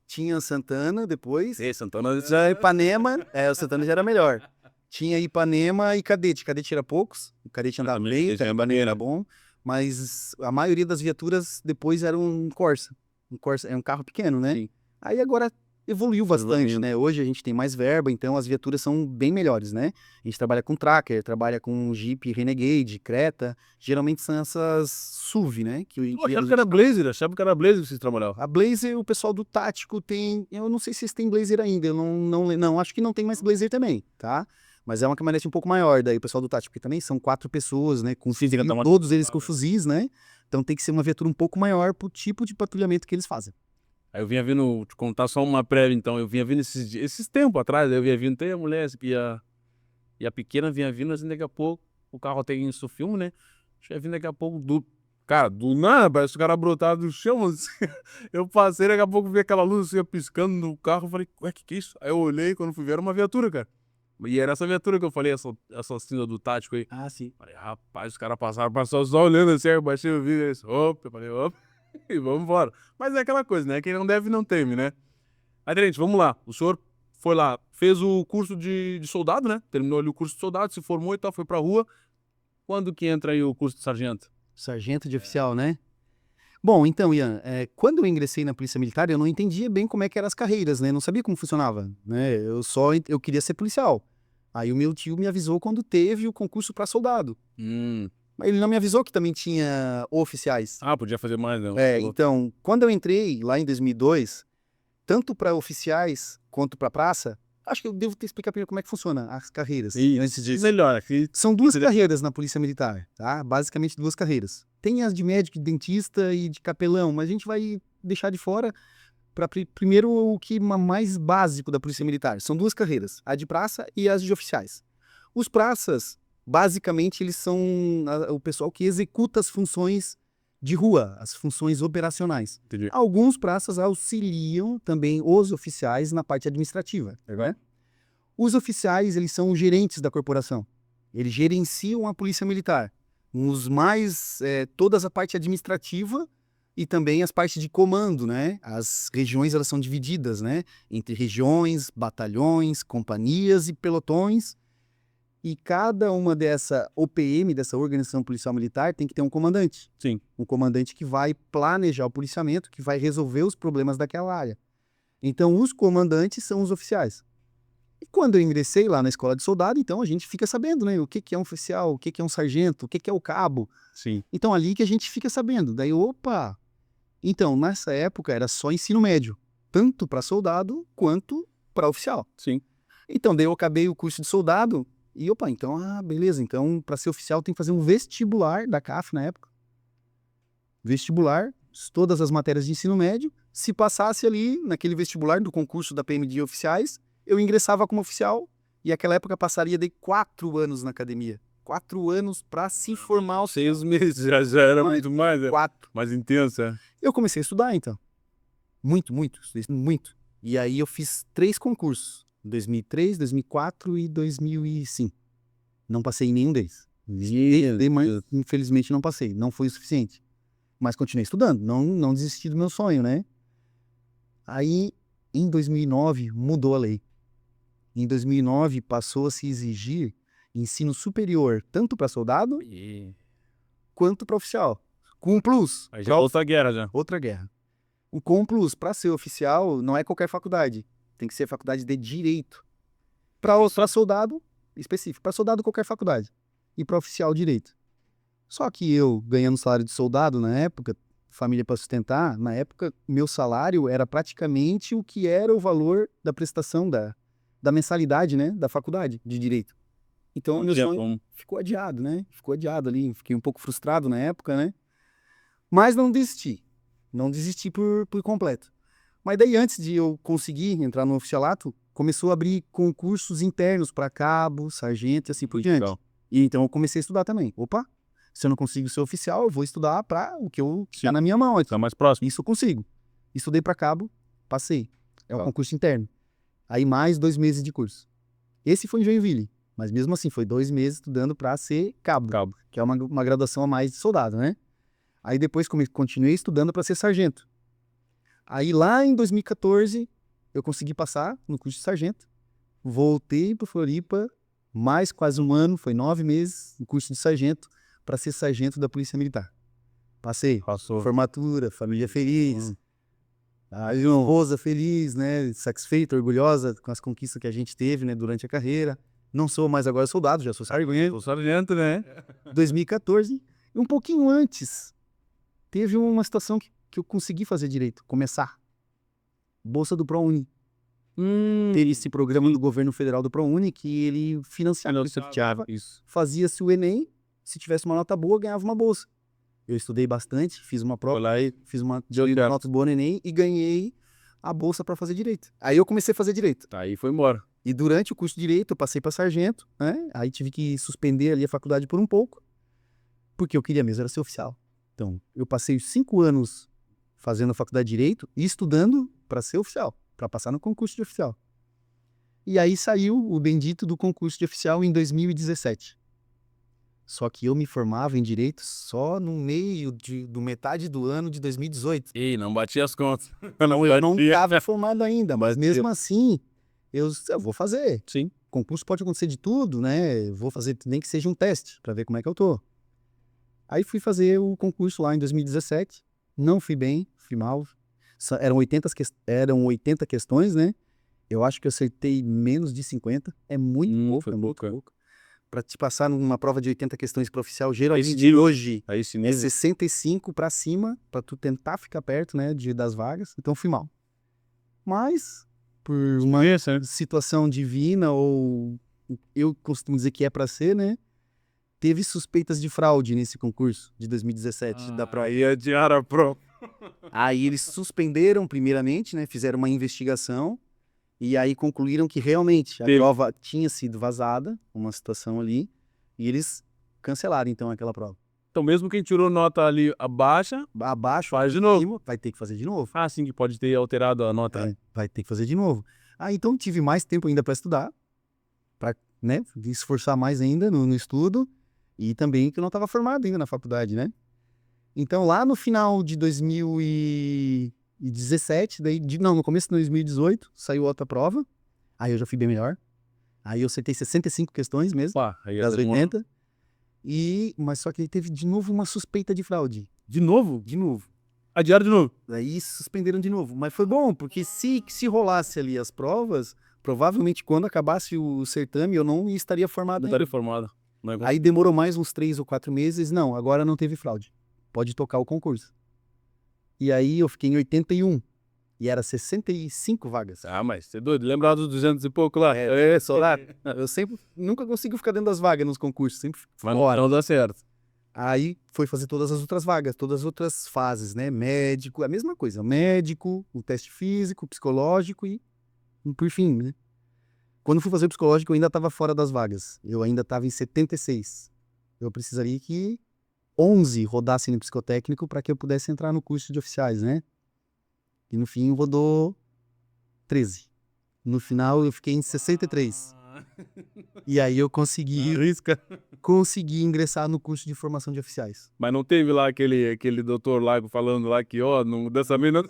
tinha Santana depois, Ei, Santana, já Ipanema, o Santana já era melhor. Tinha Ipanema e Cadete. Cadete era poucos, o Cadete andava também, bem, esse é o Ipanema era bom, mas a maioria das viaturas depois eram um Corsa. Um Corsa é um carro pequeno, né? Sim. Aí agora evoluiu bastante, Evoluindo. né? Hoje a gente tem mais verba, então as viaturas são bem melhores, né? A gente trabalha com Tracker, trabalha com Jeep Renegade, Creta, geralmente são essas SUV, né? Eu achava que era Blazer, achava que era Blazer que vocês trabalhavam. A Blazer, o pessoal do tático tem, eu não sei se eles têm Blazer ainda, eu não, acho que não tem mais Blazer também, tá? Mas é uma caminhonete um pouco maior, daí o pessoal do tático, porque também são 4 pessoas, né? Com Sim, tem que dar uma... todos eles com fuzis, né? Então tem que ser uma viatura um pouco maior pro tipo de patrulhamento que eles fazem. Aí eu vinha vindo, te contar só uma prévia então, eu vinha vindo esses tempos atrás, eu vinha vindo, tem a mulher e a pequena vinha vindo, assim, daqui a pouco, o carro tem isso filme, né? Tinha vindo daqui a pouco cara, do nada, parece que o cara brotado do chão, assim. Eu passei, daqui a pouco vi aquela luz assim, piscando no carro, eu falei, ué, que é isso? Aí eu olhei, quando fui ver, era uma viatura, cara. E era essa viatura que eu falei, essa assassina do tático aí. Ah, sim. Falei, rapaz, os caras passaram só olhando assim, eu baixei o vídeo, opa, eu falei, opa, e vamos embora. Mas é aquela coisa, né? Quem não deve, não teme, né? Aderente, vamos lá. O senhor foi lá, fez o curso de soldado, né? Terminou ali o curso de soldado, se formou e tal, foi pra rua. Quando que entra aí o curso de sargento? Sargento de oficial, né? Bom, então, Ian, quando eu ingressei na Polícia Militar, eu não entendia bem como é que eram as carreiras, né? Não sabia como funcionava, né? Eu queria ser policial. Aí o meu tio me avisou quando teve o concurso para soldado. Mas ele não me avisou que também tinha oficiais. Ah, podia fazer mais, né? Então, quando eu entrei lá em 2002, tanto para oficiais quanto para praça, acho que eu devo te explicar primeiro como é que funciona as carreiras. Antes disso. Melhor, aqui. São 2 carreiras na Polícia Militar, tá? Basicamente 2 carreiras. Tem as de médico, de dentista e de capelão, mas a gente vai deixar de fora para primeiro o que mais básico da Polícia Militar. São 2 carreiras, a de praça e as de oficiais. Os praças, basicamente, eles são o pessoal que executa as funções de rua, as funções operacionais. Entendi. Alguns praças auxiliam também os oficiais na parte administrativa, né? Os oficiais, eles são os gerentes da corporação. Eles gerenciam a Polícia Militar. Toda a parte administrativa e também as partes de comando, né? As regiões, elas são divididas, né? Entre regiões, batalhões, companhias e pelotões. E cada uma dessa OPM, dessa Organização Policial Militar, tem que ter um comandante. Sim. Um comandante que vai planejar o policiamento, que vai resolver os problemas daquela área. Então, os comandantes são os oficiais. E quando eu ingressei lá na escola de soldado, então a gente fica sabendo, né? O que é um oficial, o que é um sargento, o que é o cabo. Sim. Então ali que a gente fica sabendo. Daí, opa! Então, nessa época era só ensino médio, tanto para soldado quanto para oficial. Sim. Então, daí eu acabei o curso de soldado e, opa, então, beleza. Então, para ser oficial tem que fazer um vestibular da CAF na época. Vestibular, todas as matérias de ensino médio. Se passasse ali naquele vestibular do concurso da PM de oficiais, eu ingressava como oficial e naquela época passaria de 4 anos na academia. 4 anos para se formar. 6 meses, já era muito mais, né? 4. Mais intenso, é. Eu comecei a estudar, então. Estudei muito. E aí eu fiz 3 concursos. 2003, 2004 e 2005. Não passei em nenhum deles. Mas, infelizmente, não passei. Não foi o suficiente. Mas continuei estudando. Não desisti do meu sonho, né? Aí, em 2009, mudou a lei. Em 2009, passou a se exigir ensino superior, tanto para soldado quanto para oficial. Com um plus. Aí já outra guerra já. Outra guerra. O com um plus, para ser oficial, não é qualquer faculdade. Tem que ser faculdade de direito. Para soldado, específico. Para soldado, qualquer faculdade. E para oficial, direito. Só que eu, ganhando salário de soldado na época, família para sustentar, na época, meu salário era praticamente o que era o valor da prestação da mensalidade, né? Da faculdade de direito. Então, meu sonho ficou adiado, né? Ficou adiado ali. Fiquei um pouco frustrado na época, né? Mas não desisti. Não desisti por completo. Mas daí, antes de eu conseguir entrar no oficialato, começou a abrir concursos internos para cabo, sargento e assim por diante. Legal. E então eu comecei a estudar também. Opa, se eu não consigo ser oficial, eu vou estudar para o que eu tiver na minha mão. Tá mais próximo. Isso eu consigo. Estudei para cabo, passei. É o Tá. concurso interno. Aí mais 2 meses de curso. Esse foi em Joinville. Mas mesmo assim, foi 2 meses estudando para ser cabo, que é uma graduação a mais de soldado, né? Aí depois continuei estudando para ser sargento. Aí lá em 2014, eu consegui passar no curso de sargento. Voltei para Floripa, mais quase um ano, foi 9 meses, no curso de sargento, para ser sargento da Polícia Militar. Passei. Passou. Formatura, família feliz. A esposa feliz, né? Satisfeita, orgulhosa com as conquistas que a gente teve, né? Durante a carreira. Não sou mais agora soldado, já sou sargento. Sou sargento, né? 2014. E um pouquinho antes, teve uma situação que eu consegui fazer direito, começar. Bolsa do ProUni. Ter esse programa do governo federal do ProUni que ele financiava, Isso. fazia-se o Enem, se tivesse uma nota boa, ganhava uma bolsa. Eu estudei bastante, fiz uma prova, Foi lá e fiz uma nota boa no Enem e ganhei a bolsa para fazer direito. Aí eu comecei a fazer direito. tá aí foi embora. E durante o curso de direito eu passei para sargento, né? Aí tive que suspender ali a faculdade por um pouco, porque eu queria mesmo era ser oficial. Então, eu passei 5 anos fazendo a faculdade de direito e estudando para ser oficial, para passar no concurso de oficial. E aí saiu o bendito do concurso de oficial em 2017. Só que eu me formava em direito só no meio do metade do ano de 2018. Ih, não bati as contas. Eu não estava formado ainda, mas mesmo assim, eu vou fazer. Sim. Concurso pode acontecer de tudo, né? Eu vou fazer nem que seja um teste para ver como é que eu tô. Aí fui fazer o concurso lá em 2017. Não fui bem, fui mal. Eram 80 questões, né? Eu acho que eu acertei menos de 50. É muito pouco, foi é muito pouco, é. pouco. Para te passar numa prova de 80 questões para oficial, geralmente nível- hoje Aí esse é nível. 65 para cima, para tu tentar ficar perto, né, das vagas. Então fui mal. Mas por uma situação divina, ou eu costumo dizer que é para ser, né? Teve suspeitas de fraude nesse concurso de 2017 da prova. Aí é de Arapro. Aí eles suspenderam primeiramente, né? Fizeram uma investigação e aí concluíram que realmente a Teve. prova tinha sido vazada, uma situação ali, e eles cancelaram então aquela prova. Então, mesmo quem tirou nota ali abaixo, Abaixo, faz de em novo. cima, vai ter que fazer de novo. Ah, sim, que pode ter alterado a nota. É, vai ter que fazer de novo. Ah, então tive mais tempo ainda para estudar, para, né, me esforçar mais ainda no estudo, e também que eu não estava formado ainda na faculdade, né? Então lá no final de 2017, no começo de 2018, saiu outra prova, aí eu já fui bem melhor. Aí eu acertei 65 questões mesmo, Pá, aí das é 80. Mas só que aí teve de novo uma suspeita de fraude. De novo? De novo. Adiaram de novo. Daí suspenderam de novo. Mas foi bom, porque se rolasse ali as provas, provavelmente quando acabasse o certame eu não estaria formado Não ainda. estaria formado. Não é Aí demorou mais uns 3 ou 4 meses. Não, agora não teve fraude. Pode tocar o concurso. E aí eu fiquei em 81. E era 65 vagas. Ah, mas você é doido. Lembra dos 200 e pouco lá? Só lá. Eu nunca consigo ficar dentro das vagas nos concursos. Sempre Mas não dá certo. Aí foi fazer todas as outras vagas, todas as outras fases, né? Médico, a mesma coisa. Médico, o teste físico, psicológico e por fim, né? Quando fui fazer o psicológico, eu ainda estava fora das vagas. Eu ainda estava em 76. Eu precisaria que 11 rodassem no psicotécnico para que eu pudesse entrar no curso de oficiais, né? E no fim rodou 13. No final eu fiquei em 63. E aí eu consegui ingressar no curso de formação de oficiais. Mas não teve lá aquele doutor lá falando lá que, ó, não, dessa vez não...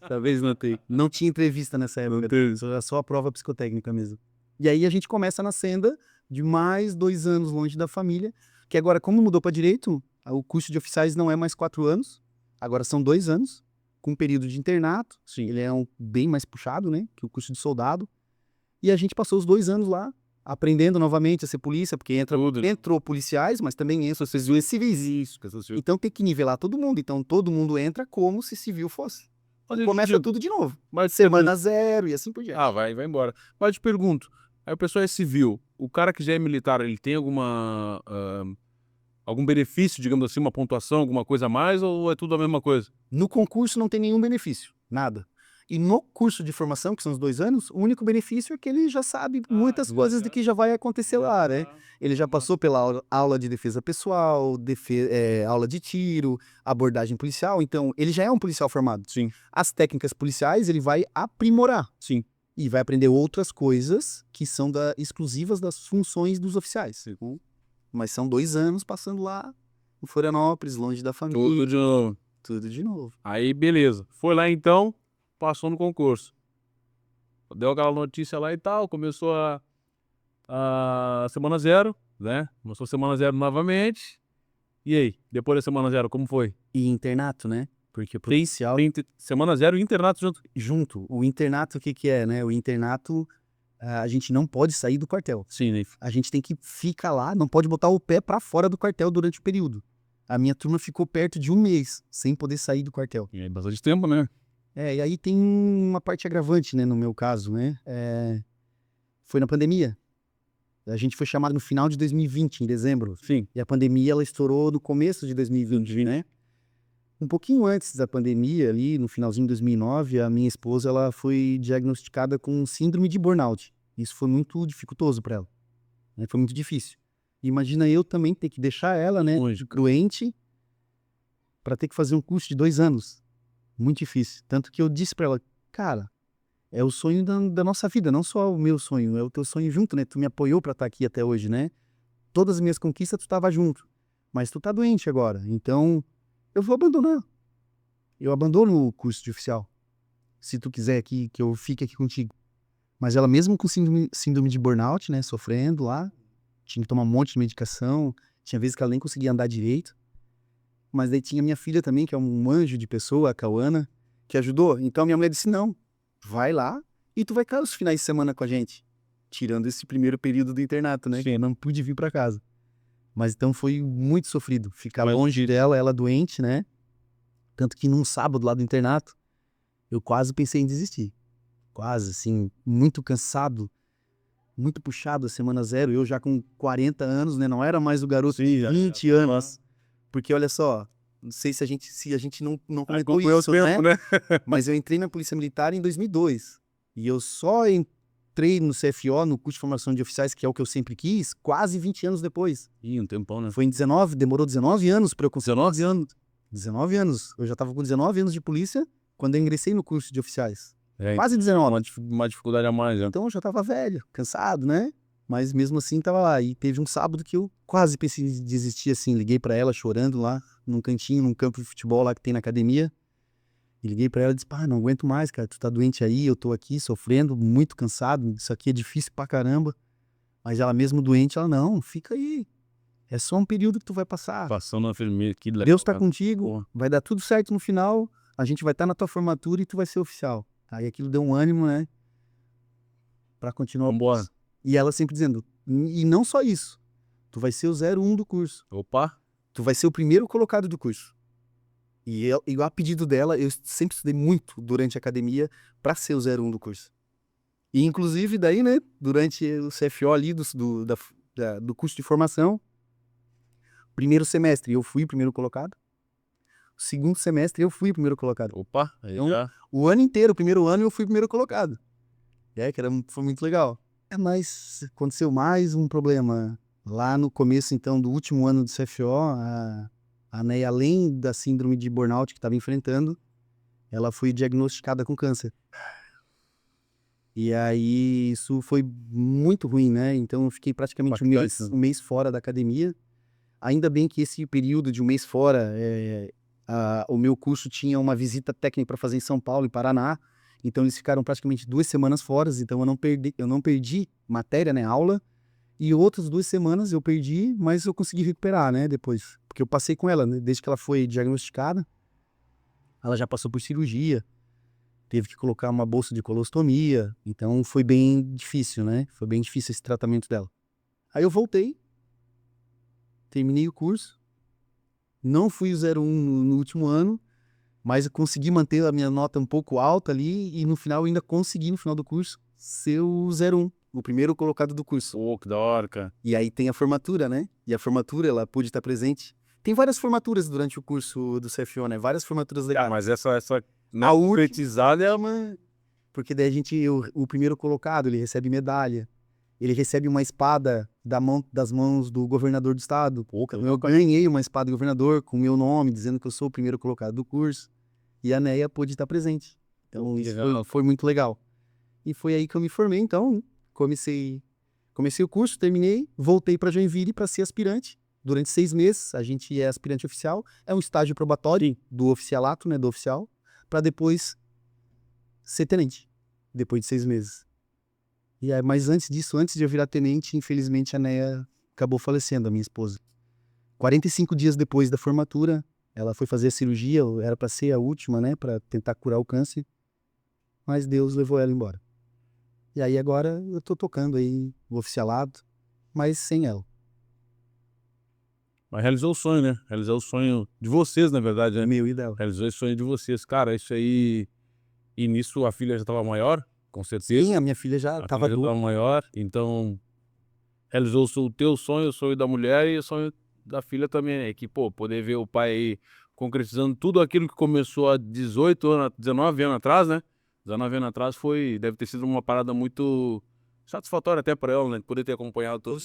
Talvez não tenha. Não tinha entrevista nessa Não época. teve. Era só a prova psicotécnica mesmo. E aí a gente começa na senda de mais 2 anos longe da família, que agora, como mudou para direito, o curso de oficiais não é mais 4 anos, agora são 2 anos, com um período de internato. Sim. Ele é bem mais puxado, né, que o curso de soldado. E a gente passou os 2 anos lá, aprendendo novamente a ser polícia, porque entrou policiais, mas também entram civis. Então tem que nivelar todo mundo. Então todo mundo entra como se civil fosse. Começa tudo de novo. Mas Semana 0 e assim por diante. Ah, vai embora. Mas eu te pergunto, aí o pessoal é civil, o cara que já é militar, ele tem algum benefício, digamos assim, uma pontuação, alguma coisa a mais, ou é tudo a mesma coisa? No concurso não tem nenhum benefício, nada. E no curso de formação, que são os 2 anos, o único benefício é que ele já sabe muitas coisas do que já vai acontecer lá, né? Ele já passou pela aula de defesa pessoal, aula de tiro, abordagem policial, então ele já é um policial formado. Sim. As técnicas policiais ele vai aprimorar. Sim. E vai aprender outras coisas que são exclusivas das funções dos oficiais. Sim. Mas são 2 anos passando lá em Florianópolis, longe da família. Tudo de novo. Tudo de novo. Aí, beleza. Foi lá então, passou no concurso. Deu aquela notícia lá e tal, começou a semana 0, né? Começou a semana 0 novamente. E aí, depois da semana 0, como foi? E internato, né? Porque policial... Semana 0 e internato junto. O internato, o que é, né? O internato, a gente não pode sair do quartel. Sim, né? A gente tem que ficar lá, não pode botar o pé pra fora do quartel durante o período. A minha turma ficou perto de 1 mês, sem poder sair do quartel. E aí, bastante tempo, né? E aí tem uma parte agravante, né, no meu caso, né? Foi na pandemia. A gente foi chamado no final de 2020, em dezembro. Sim. E a pandemia, ela estourou no começo de 2020, né? Um pouquinho antes da pandemia, ali no finalzinho de 2009, a minha esposa ela foi diagnosticada com síndrome de burnout. Isso foi muito dificultoso para ela, né? Foi muito difícil. Imagina eu também ter que deixar ela, né, doente, para ter que fazer um curso de 2 anos. Muito difícil. Tanto que eu disse para ela, cara, é o sonho da nossa vida, não só o meu sonho, é o teu sonho junto, né? Tu me apoiou para estar aqui até hoje, né? Todas as minhas conquistas tu estava junto, mas tu tá doente agora, então eu vou abandonar. Eu abandono o curso de oficial. Se tu quiser que eu fique aqui contigo. Mas ela mesmo com síndrome de burnout, né, sofrendo lá, tinha que tomar um monte de medicação, tinha vezes que ela nem conseguia andar direito. Mas daí tinha minha filha também, que é um anjo de pessoa, a Cauana, que ajudou. Então a minha mulher disse, não, vai lá e tu vai ficar os finais de semana com a gente. Tirando esse primeiro período do internato, né, que eu não pude vir para casa. Mas então foi muito sofrido, ficar longe dela, ela doente, né. Tanto que num sábado lá do internato, eu quase pensei em desistir. Quase, assim, muito cansado, muito puxado a semana 0. Eu já com 40 anos, né? Não era mais o garoto de 20 anos. Porque olha só, não sei se a gente não comentou isso, né? Mas eu entrei na Polícia Militar em 2002. E eu só entrei no CFO, no curso de formação de oficiais, que é o que eu sempre quis, quase 20 anos depois. Ih, um tempão, né? Foi em 19, demorou 19 anos para eu conseguir. 19 anos? 19 anos. Eu já estava com 19 anos de polícia quando eu ingressei no curso de oficiais. Quase 19. Uma dificuldade a mais, né? Então eu já estava velho, cansado, né? Mas mesmo assim tava lá. E teve um sábado que eu quase pensei em desistir, assim. Liguei para ela chorando lá, num cantinho, num campo de futebol lá que tem na academia. E liguei para ela e disse, pá, não aguento mais, cara. Tu tá doente aí, eu tô aqui sofrendo, muito cansado. Isso aqui é difícil pra caramba. Mas ela mesmo doente, ela, não, fica aí. É só um período que tu vai passar. Passando na enfermeira, que legal. Deus tá contigo, vai dar tudo certo no final, a gente vai estar na tua formatura e tu vai ser oficial. Aí aquilo deu um ânimo, né? Pra continuar. Vambora. E ela sempre dizendo, e não só isso, tu vai ser o 01 do curso. Opa! Tu vai ser o primeiro colocado do curso. E a pedido dela, eu sempre estudei muito durante a academia pra ser o 01 do curso. E inclusive daí, né, durante o CFO ali do curso de formação, primeiro semestre eu fui o primeiro colocado. Segundo semestre eu fui o primeiro colocado. Opa! Aí então, já. O ano inteiro, o primeiro ano eu fui o primeiro colocado. Foi muito legal. Mas aconteceu mais um problema. Lá no começo, então, do último ano do CFO, a Neia, além da síndrome de burnout que estava enfrentando, ela foi diagnosticada com câncer. E aí isso foi muito ruim, né? Então eu fiquei praticamente Bastante, né? um mês fora da academia. Ainda bem que esse período de um mês fora, o meu curso tinha uma visita técnica para fazer em São Paulo e Paraná. Então eles ficaram praticamente 2 semanas fora, então eu não perdi matéria, né, aula. E outras 2 semanas eu perdi, mas eu consegui recuperar, né, depois. Porque eu passei com ela, né, desde que ela foi diagnosticada. Ela já passou por cirurgia, teve que colocar uma bolsa de colostomia. Então foi bem difícil, né? Foi bem difícil esse tratamento dela. Aí eu voltei, terminei o curso. Não fui o 01 no último ano, mas eu consegui manter a minha nota um pouco alta ali e no final eu ainda consegui, no final do curso, ser o 01, o primeiro colocado do curso. Pô, que da hora, cara. E aí tem a formatura, né? E a formatura, ela pôde estar presente. Tem várias formaturas durante o curso do CFO, né? Várias formaturas legais. Mas essa A não última- concretizada é uma... Porque daí o primeiro colocado, ele recebe medalha. Ele recebe uma espada das mãos do governador do estado. Eu ganhei uma espada do governador com o meu nome, dizendo que eu sou o primeiro colocado do curso. E a NEA pôde estar presente. Então isso foi muito legal. E foi aí que eu me formei, então comecei o curso, terminei, voltei para Joinville para ser aspirante. Durante 6 meses, a gente é aspirante oficial. É um estágio probatório do oficialato, né, do oficial, para depois ser tenente, depois de 6 meses. E aí, mas antes disso, antes de eu virar tenente, infelizmente a Neia acabou falecendo, a minha esposa. 45 dias depois da formatura, ela foi fazer a cirurgia, era para ser a última, né, para tentar curar o câncer, mas Deus levou ela embora. E aí agora eu tô tocando aí o oficialato, mas sem ela. Mas realizou o sonho, né? Realizou o sonho de vocês, na verdade, né? Meu e dela. Realizou esse sonho de vocês. Cara, isso aí... E nisso a filha já estava maior, com certeza. Sim, a minha filha já A tava filha já estava maior, então... Realizou o teu sonho, o sonho da mulher e o sonho da filha também, né? Que, pô, poder ver o pai aí concretizando tudo aquilo que começou há 18 anos, 19 anos atrás, né? 19 anos atrás deve ter sido uma parada muito satisfatória até para ela, né? Poder ter acompanhado todo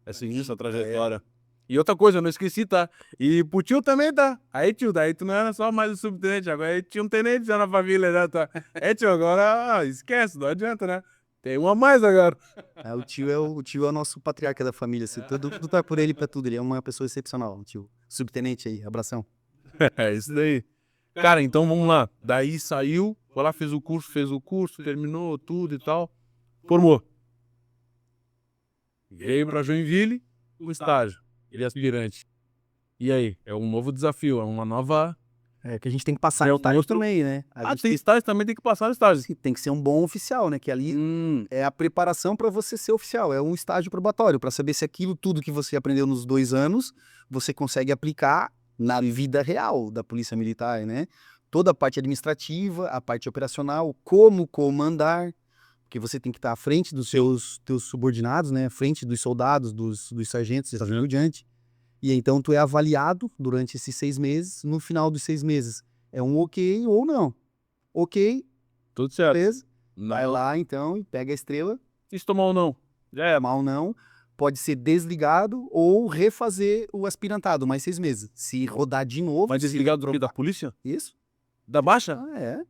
essa trajetória. E outra coisa, eu não esqueci, tá? E pro tio também, tá? Aí, tio, daí tu não era só mais o subtenente, agora aí tinha um tenente já na família, já, tá? É, tio, agora esquece, não adianta, né? Tem uma a mais agora. O tio é o nosso patriarca da família. Tudo tá por ele pra tudo. Ele é uma pessoa excepcional, o tio. Subtenente aí, abração. É isso daí. Cara, então vamos lá. Daí saiu, foi lá, fez o curso, terminou tudo e tal. Formou. Veio pra Joinville, o estágio. Ele é aspirante. E aí? É um novo desafio, é uma nova... É que a gente tem que passar no estágio também, né? tem estágio, também tem que passar no estágio. Sim, tem que ser um bom oficial, né? Que ali é a preparação para você ser oficial. É um estágio probatório, para saber se aquilo tudo que você aprendeu nos 2 anos, você consegue aplicar na vida real da Polícia Militar, né? Toda a parte administrativa, a parte operacional, como comandar, porque você tem que estar à frente dos teus subordinados, né? À frente dos soldados, dos sargentos e assim por diante. E então tu é avaliado durante esses 6 meses. No final dos 6 meses é um ok ou não. Ok, Tudo certo. beleza. Não. Vai lá então e pega a estrela. E se tomar ou não? Já é. Mal não. Pode ser desligado ou refazer o aspirantado mais 6 meses. Se rodar de novo. Mas desligado do que? Da polícia? Isso. Da baixa? É.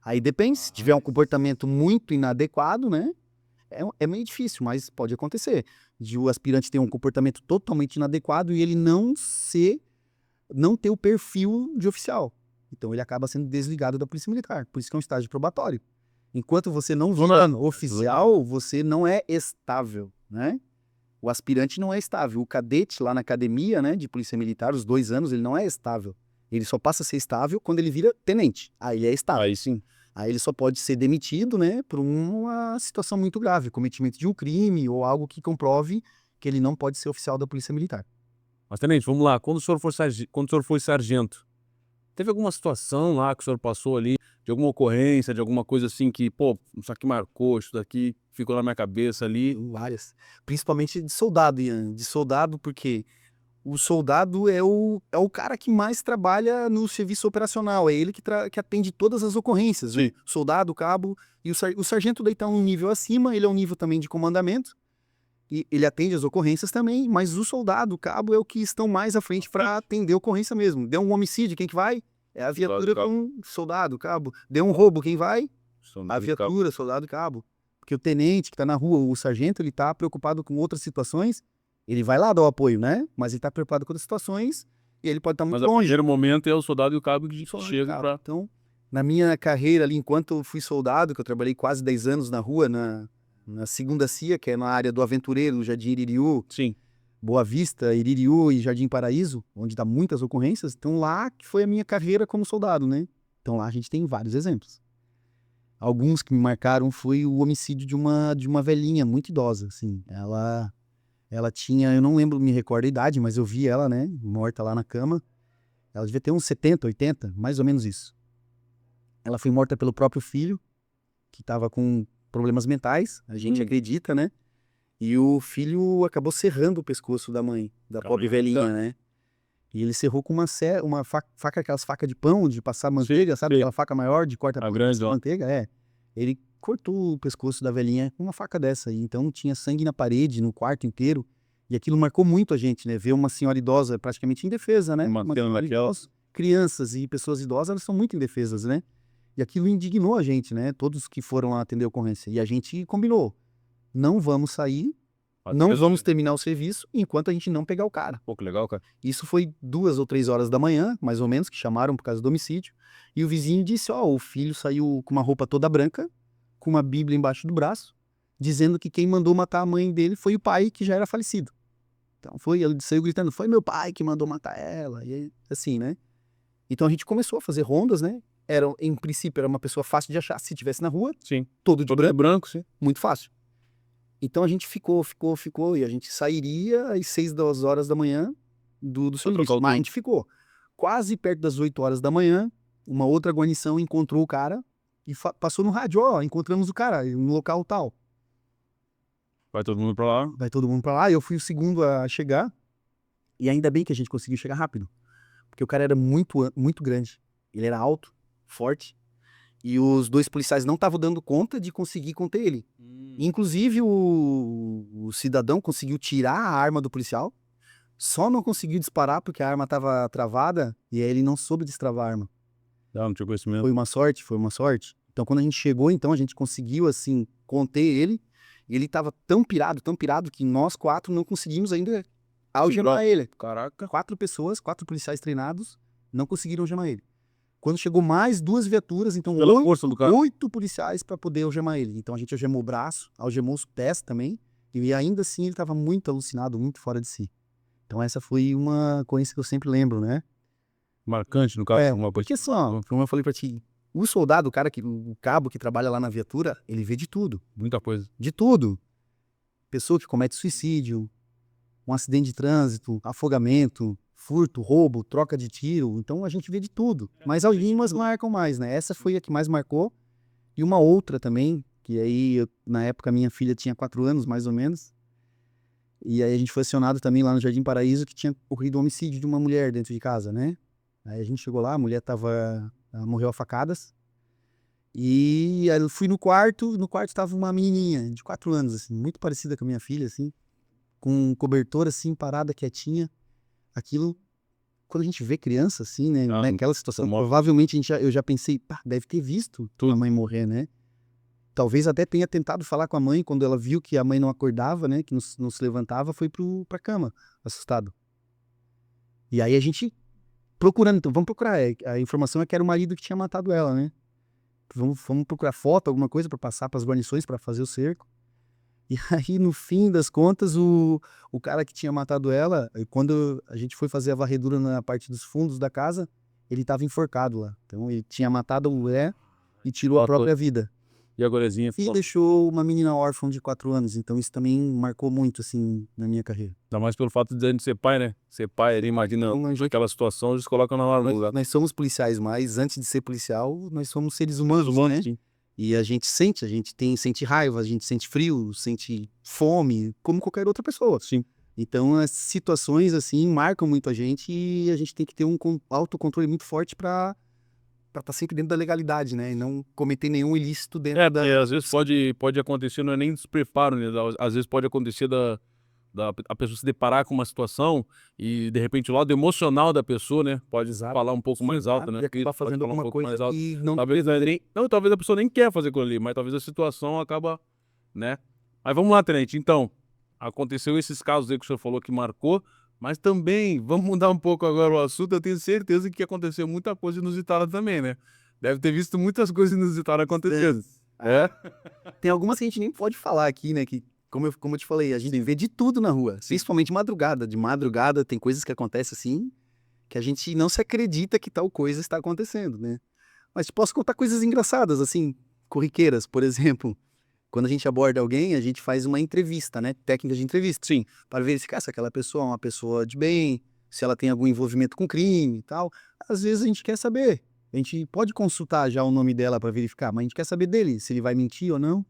Aí depende. Se tiver um comportamento muito inadequado, né? É meio difícil, mas pode acontecer. De o aspirante ter um comportamento totalmente inadequado e ele não ter o perfil de oficial. Então ele acaba sendo desligado da Polícia Militar. Por isso que é um estágio probatório. Enquanto você não vira oficial, você não é estável, né? O aspirante não é estável. O cadete lá na academia, né, de Polícia Militar, os 2 anos, ele não é estável. Ele só passa a ser estável quando ele vira tenente. Aí ele é estável. Aí sim. Aí ele só pode ser demitido, né, por uma situação muito grave, cometimento de um crime ou algo que comprove que ele não pode ser oficial da Polícia Militar. Mas, tenente, vamos lá. Quando o senhor foi sargento, teve alguma situação lá que o senhor passou ali, de alguma ocorrência, de alguma coisa assim que, pô, isso aqui marcou, isso daqui ficou na minha cabeça ali? Várias. Principalmente de soldado, Ian. De soldado, porque o soldado é o cara que mais trabalha no serviço operacional. É ele que atende todas as ocorrências. Sim. O soldado, o cabo e o sargento daí tá um nível acima, ele é um nível também de comandamento. E ele atende as ocorrências também, mas o soldado, o cabo, é o que estão mais à frente para atender a ocorrência mesmo. Deu um homicídio, quem que vai? É a viatura com soldado, cabo. Deu um roubo, quem vai? A viatura, soldado, cabo. Porque o tenente que tá na rua, o sargento, ele tá preocupado com outras situações, ele vai lá dar o apoio, né? Mas ele tá preocupado com outras situações e ele pode estar muito Mas o longe. primeiro momento é o soldado e o cabo que Só, chegam cara. pra... Então, na minha carreira ali, enquanto eu fui soldado, que eu trabalhei quase 10 anos na rua, na segunda CIA, que é na área do Aventureiro, Jardim Iririú, Sim. Boa Vista, Iririú e Jardim Paraíso, onde dá muitas ocorrências, então lá que foi a minha carreira como soldado, né? Então lá a gente tem vários exemplos. Alguns que me marcaram foi o homicídio de uma velhinha muito idosa, assim. Ela tinha, eu não lembro, me recordo a idade, mas eu vi ela, né, morta lá na cama. Ela devia ter uns 70, 80, mais ou menos isso. Ela foi morta pelo próprio filho, que estava com problemas mentais, a gente acredita, né? E o filho acabou serrando o pescoço da mãe, da pobre velhinha, né? E ele serrou com uma faca, aquelas facas de pão, de passar manteiga, sabe? sim. Aquela faca maior de corta A grande, ó. manteiga, é. Ele cortou o pescoço da velhinha com uma faca dessa. E então tinha sangue na parede, no quarto inteiro. E aquilo marcou muito a gente, né? Ver uma senhora idosa praticamente indefesa, né? Uma cena daquela. Crianças e pessoas idosas, elas são muito indefesas, né? E aquilo indignou a gente, né? Todos que foram lá atender a ocorrência. E a gente combinou. Não vamos sair, não vamos terminar o serviço enquanto a gente não pegar o cara. Pô, que legal, cara. Isso foi 2 ou 3 horas da manhã, mais ou menos, que chamaram por causa do homicídio. E o vizinho disse, ó, o filho saiu com uma roupa toda branca, com uma bíblia embaixo do braço, dizendo que quem mandou matar a mãe dele foi o pai, que já era falecido. Então ele saiu gritando, foi meu pai que mandou matar ela, e assim, né? Então a gente começou a fazer rondas, né? Em princípio, era uma pessoa fácil de achar, se estivesse na rua, Sim. todo de branco, branco, sim. muito fácil. Então a gente ficou, e a gente sairia às 6 horas da manhã do serviço. Mas a gente ficou. Quase perto das 8 horas da manhã, uma outra guarnição encontrou o cara e passou no rádio, ó, encontramos o cara no local tal. Vai todo mundo pra lá. Vai todo mundo pra lá, e eu fui o segundo a chegar, e ainda bem que a gente conseguiu chegar rápido, porque o cara era muito, muito grande. Ele era alto, forte, e os 2 policiais não estavam dando conta de conseguir conter ele. Inclusive, o cidadão conseguiu tirar a arma do policial, só não conseguiu disparar porque a arma estava travada e aí ele não soube destravar a arma. Não tinha conhecimento. Foi uma sorte. Então, quando a gente chegou, então, a gente conseguiu, assim, conter ele. E ele estava tão pirado, que nós 4 não conseguimos ainda algemar ele. Caraca. 4 pessoas, 4 policiais treinados, não conseguiram algemar ele. Quando chegou mais 2 viaturas, então Pela força do cara. 8 policiais para poder algemar ele. Então a gente algemou o braço, algemou os pés também, e ainda assim ele estava muito alucinado, muito fora de si. Então essa foi uma coisa que eu sempre lembro, né? Marcante, no caso. Uma coisa. Porque só, como eu falei para ti, o soldado, o cabo que trabalha lá na viatura, ele vê de tudo. Muita coisa. De tudo. Pessoa que comete suicídio, um acidente de trânsito, afogamento, furto, roubo, troca de tiro, então a gente vê de tudo. Mas algumas marcam mais, né? Essa foi a que mais marcou. E uma outra também, que aí, na época, minha filha tinha 4 anos, mais ou menos. E aí a gente foi acionado também lá no Jardim Paraíso, que tinha ocorrido um homicídio de uma mulher dentro de casa, né? Aí a gente chegou lá, a mulher ela morreu a facadas. E aí eu fui no quarto estava uma menininha de 4 anos, assim, muito parecida com a minha filha, assim, com um cobertor, assim, parada, quietinha. Aquilo, quando a gente vê criança, assim, né, naquela situação, provavelmente eu já pensei, pá, deve ter visto a mãe morrer, né? Talvez até tenha tentado falar com a mãe quando ela viu que a mãe não acordava, né, que não se levantava, foi pra cama, assustado. E aí a gente procurando, então vamos procurar, a informação é que era o marido que tinha matado ela, né? Vamos procurar foto, alguma coisa para passar para as guarnições para fazer o cerco. E aí, no fim das contas, o cara que tinha matado ela, quando a gente foi fazer a varredura na parte dos fundos da casa, ele estava enforcado lá. Então, ele tinha matado a mulher e tirou a própria vida. E a golezinha? E deixou uma menina órfã de 4 anos. Então, isso também marcou muito, assim, na minha carreira. Ainda mais pelo fato de a gente ser pai, né? Ser pai, ele imagina aquela situação, eles colocam na hora. Nós somos policiais, mas antes de ser policial, nós somos seres humanos, né? Sim. E a gente sente raiva, a gente sente frio, sente fome, como qualquer outra pessoa. Sim. Então, as situações, assim, marcam muito a gente e a gente tem que ter um autocontrole muito forte para estar sempre dentro da legalidade, né? E não cometer nenhum ilícito dentro da... Às vezes pode acontecer, não é nem despreparo, né? Às vezes pode acontecer a pessoa se deparar com uma situação e, de repente, o lado emocional da pessoa, né? Pode falar um pouco mais alto, né? E acabar fazendo alguma coisa e não... Talvez a pessoa nem quer fazer aquilo ali, mas talvez a situação acaba né? Mas vamos lá, tenente. Então, aconteceu esses casos aí que o senhor falou que marcou, mas também, vamos mudar um pouco agora o assunto, eu tenho certeza que aconteceu muita coisa inusitada também, né? Deve ter visto muitas coisas inusitadas acontecendo. É? Tem algumas que a gente nem pode falar aqui, né? Que, como eu te falei, a gente vê de tudo na rua, principalmente de madrugada. De madrugada tem coisas que acontecem assim, que a gente não se acredita que tal coisa está acontecendo, né? Mas posso contar coisas engraçadas, assim, corriqueiras. Por exemplo, quando a gente aborda alguém, a gente faz uma entrevista, né? Técnica de entrevista. Sim. Para verificar se aquela pessoa é uma pessoa de bem, se ela tem algum envolvimento com crime e tal. Às vezes a gente quer saber. A gente pode consultar já o nome dela para verificar, mas a gente quer saber dele, se ele vai mentir ou não.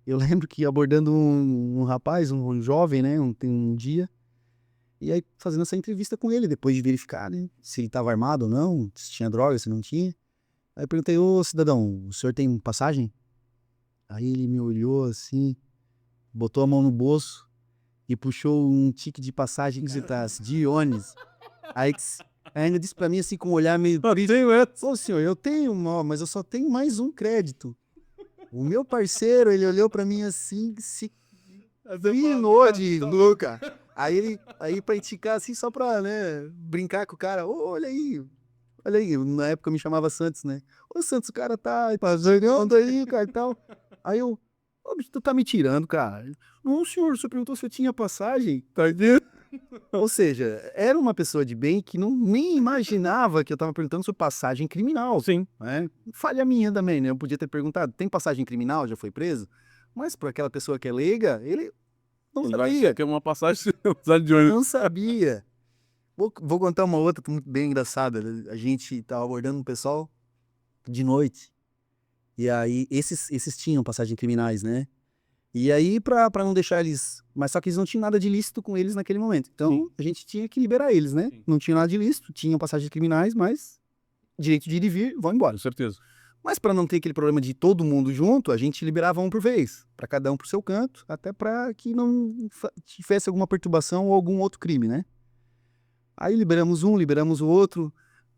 Eu lembro que abordando um rapaz, um jovem, né? Um dia, e aí fazendo essa entrevista com ele, depois de verificar, né? Se ele estava armado ou não, se tinha droga, se não tinha. Aí eu perguntei, ô cidadão, o senhor tem passagem? Aí ele me olhou assim, botou a mão no bolso e puxou um ticket de passagem de ônibus. Aí ainda disse pra mim assim com um olhar meio triste. Falou, senhor, eu tenho, mas eu só tenho mais um crédito. O meu parceiro, ele olhou pra mim assim, se pinou de louca. Aí pra esticar assim, só pra, né, brincar com o cara. Ô, olha aí, na época eu me chamava Santos, né? Ô, Santos, o cara tá passando aí, cara, e tal. Aí eu, ô, bicho, tu tá me tirando, cara. Não, senhor, o senhor perguntou se eu tinha passagem, tá entendendo? Ou seja, era uma pessoa de bem que nem imaginava que eu tava perguntando sobre passagem criminal. Sim. Né? Falha minha também, né? Eu podia ter perguntado, tem passagem criminal? Já foi preso? Mas para aquela pessoa que é leiga, ele não sabia. Que é uma passagem de ônibus. Não sabia. Vou contar uma outra muito bem engraçada. A gente tava abordando um pessoal de noite. E aí, esses tinham passagem criminais, né? E aí, pra não deixar eles... Mas só que eles não tinham nada de ilícito com eles naquele momento. Então, a gente tinha que liberar eles, né? Não tinha nada de ilícito, tinham passagens criminais, mas direito de ir e vir, vão embora. Com certeza. Mas para não ter aquele problema de todo mundo junto, a gente liberava um por vez, para cada um pro seu canto, até para que não tivesse alguma perturbação ou algum outro crime, né? Aí liberamos um, liberamos o outro.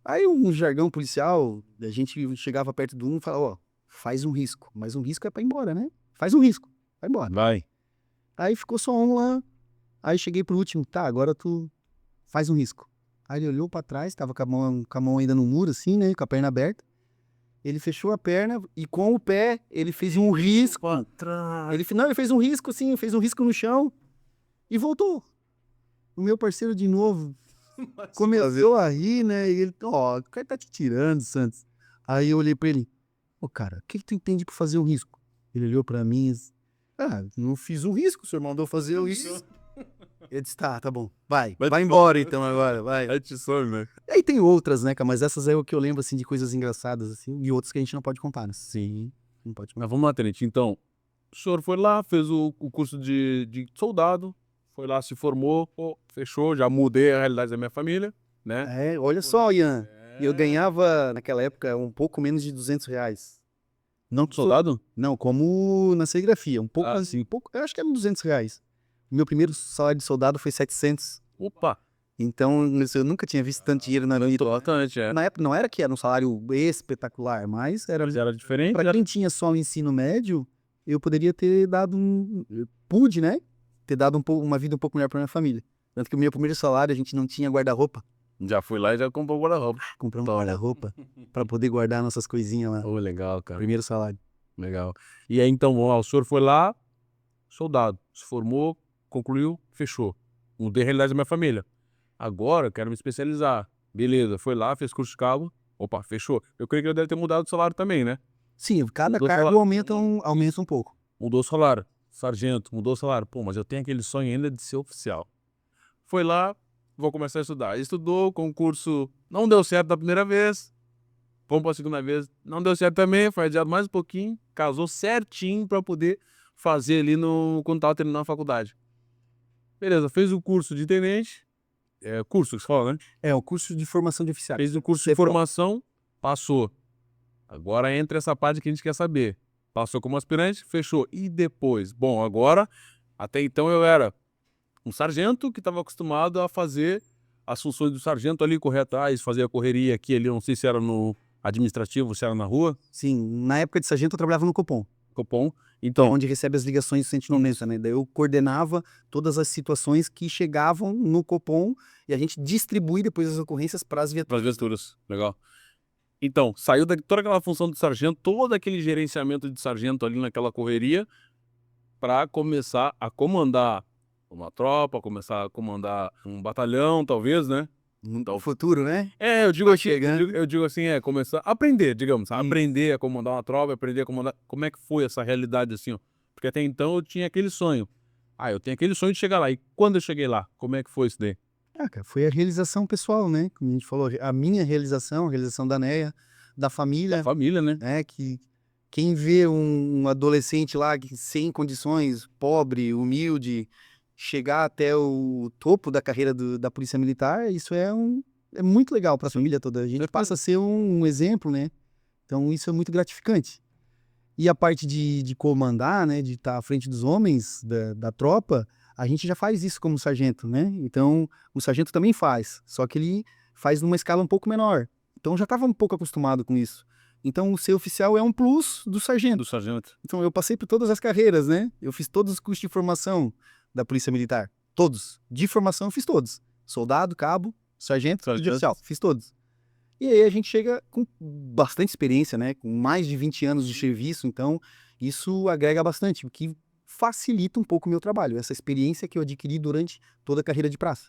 Aí um jargão policial, a gente chegava perto de um e falava, ó, faz um risco. Mas um risco é para ir embora, né? Faz um risco, vai embora. Vai. Aí ficou só um lá. Aí cheguei pro último, tá, agora tu faz um risco. Aí ele olhou para trás, tava com a mão ainda no muro, assim, né? Com a perna aberta. Ele fechou a perna e com o pé ele fez um risco. Ele fez um risco, assim, fez um risco no chão e voltou. O meu parceiro de novo começou a rir, né? E ele, ó, o cara tá te tirando, Santos. Aí eu olhei pra ele, ô cara, o que tu entende pra fazer um risco? Ele olhou pra mim e disse, não fiz um risco, o senhor mandou fazer o risco. Eu disse, tá bom, vai embora então agora, vai. Aí te some, né? E aí tem outras, né, cara, mas essas é o que eu lembro, assim, de coisas engraçadas, assim, e outras que a gente não pode contar, né? Sim. Não pode Mas contar. vamos lá, tenente. Então, o senhor foi lá, fez o curso de soldado, foi lá, se formou, pô, fechou, já mudei a realidade da minha família, né? Olha só, Ian, eu ganhava, naquela época, um pouco menos de R$200. Não soldado? Não, como na serigrafia, um pouco, sim. eu acho que era R$200. O meu primeiro salário de soldado foi 700. Opa! Então, eu nunca tinha visto tanto dinheiro na vida. Importante, é. Na época não era que era um salário espetacular, mas era diferente. para quem tinha só o ensino médio, eu poderia ter dado pude, né? Ter dado uma vida um pouco melhor para minha família. Tanto que o meu primeiro salário a gente não tinha guarda-roupa. Já fui lá e já comprou guarda-roupa. Compramos um guarda-roupa para poder guardar nossas coisinhas lá. Oh, legal, cara. Primeiro salário. Legal. E aí, então, o senhor foi lá, soldado, se formou, concluiu, fechou. Mudei a realidade da minha família. Agora, quero me especializar. Beleza, foi lá, fez curso de cabo. Opa, fechou. Eu creio que ele deve ter mudado o salário também, né? Sim, cada Mudou cargo salário. aumenta um pouco. Mudou o salário. Sargento, mudou o salário. Pô, mas eu tenho aquele sonho ainda de ser oficial. Foi lá, vou começar a estudar. Estudou, concurso não deu certo da primeira vez. Vamos para a segunda vez. Não deu certo também, foi adiado mais um pouquinho. Casou certinho para poder fazer ali quando estava terminando a faculdade. Beleza, fez o curso de tenente. É curso que você fala, né? É, o curso de formação de oficiais. Fez o curso de formação, passou. Agora entra essa parte que a gente quer saber. Passou como aspirante, fechou. E depois? Bom, agora, até então eu era um sargento que estava acostumado a fazer as funções do sargento ali, correr atrás, fazer a correria aqui ali, não sei se era no administrativo, se era na rua. Sim, na época de sargento eu trabalhava no Copom. Copom. Então, Onde recebe as ligações do 190, né? Daí eu coordenava todas as situações que chegavam no Copom e a gente distribui depois as ocorrências para as viaturas. para as viaturas. Legal. Então, saiu toda aquela função de sargento, todo aquele gerenciamento de sargento ali naquela correria, para começar a comandar uma tropa, começar a comandar um batalhão, talvez, né? No futuro, né? Eu digo Tá aqui, chegando. eu digo assim, começar a aprender, digamos, Isso. aprender a comandar uma tropa, aprender a comandar. Como é que foi essa realidade assim, ó? Porque até então eu tinha aquele sonho. Eu tenho aquele sonho de chegar lá. E quando eu cheguei lá, como é que foi isso daí? Cara, foi a realização pessoal, né? Como a gente falou, a minha realização, a realização da Neia, da Da família, família, né? né? Que quem vê um adolescente lá sem condições, pobre, humilde, chegar até o topo da carreira da Polícia Militar, isso é muito legal para a família toda. A gente passa a ser um exemplo, né? Então isso é muito gratificante. E a parte de comandar, né? De estar à frente dos homens da tropa, a gente já faz isso como sargento, né? Então o sargento também faz, só que ele faz numa escala um pouco menor. Então eu já estava um pouco acostumado com isso. Então o ser oficial é um plus do sargento. Do sargento. Então eu passei por todas as carreiras, né? Eu fiz todos os cursos de formação da Polícia Militar. Todos. De formação eu fiz todos. Soldado, cabo, sargento e de oficial. Fiz todos. E aí a gente chega com bastante experiência, né? Com mais de 20 anos de serviço. Então isso agrega bastante, o que facilita um pouco o meu trabalho. Essa experiência que eu adquiri durante toda a carreira de praça.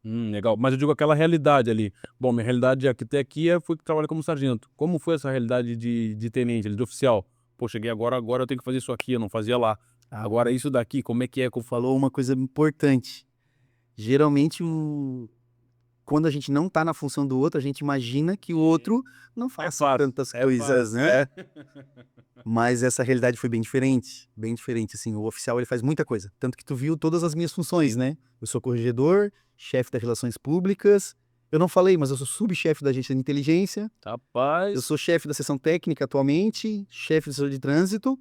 Legal. Mas eu digo aquela realidade ali. Bom, minha realidade até aqui foi que trabalho como sargento. Como foi essa realidade de tenente, de oficial? Pô, cheguei agora eu tenho que fazer isso aqui, eu não fazia lá. Agora isso daqui, como é que é? Falou uma coisa importante. Geralmente, quando a gente não tá na função do outro, a gente imagina que o outro não faça fácil, tantas coisas, fácil. né? Mas essa realidade foi bem diferente, assim, o oficial ele faz muita coisa, tanto que tu viu todas as minhas funções, né? Eu sou corregedor, chefe das relações públicas, eu não falei, mas eu sou subchefe da agência de inteligência, Rapaz. eu sou chefe da seção técnica atualmente, chefe do setor de trânsito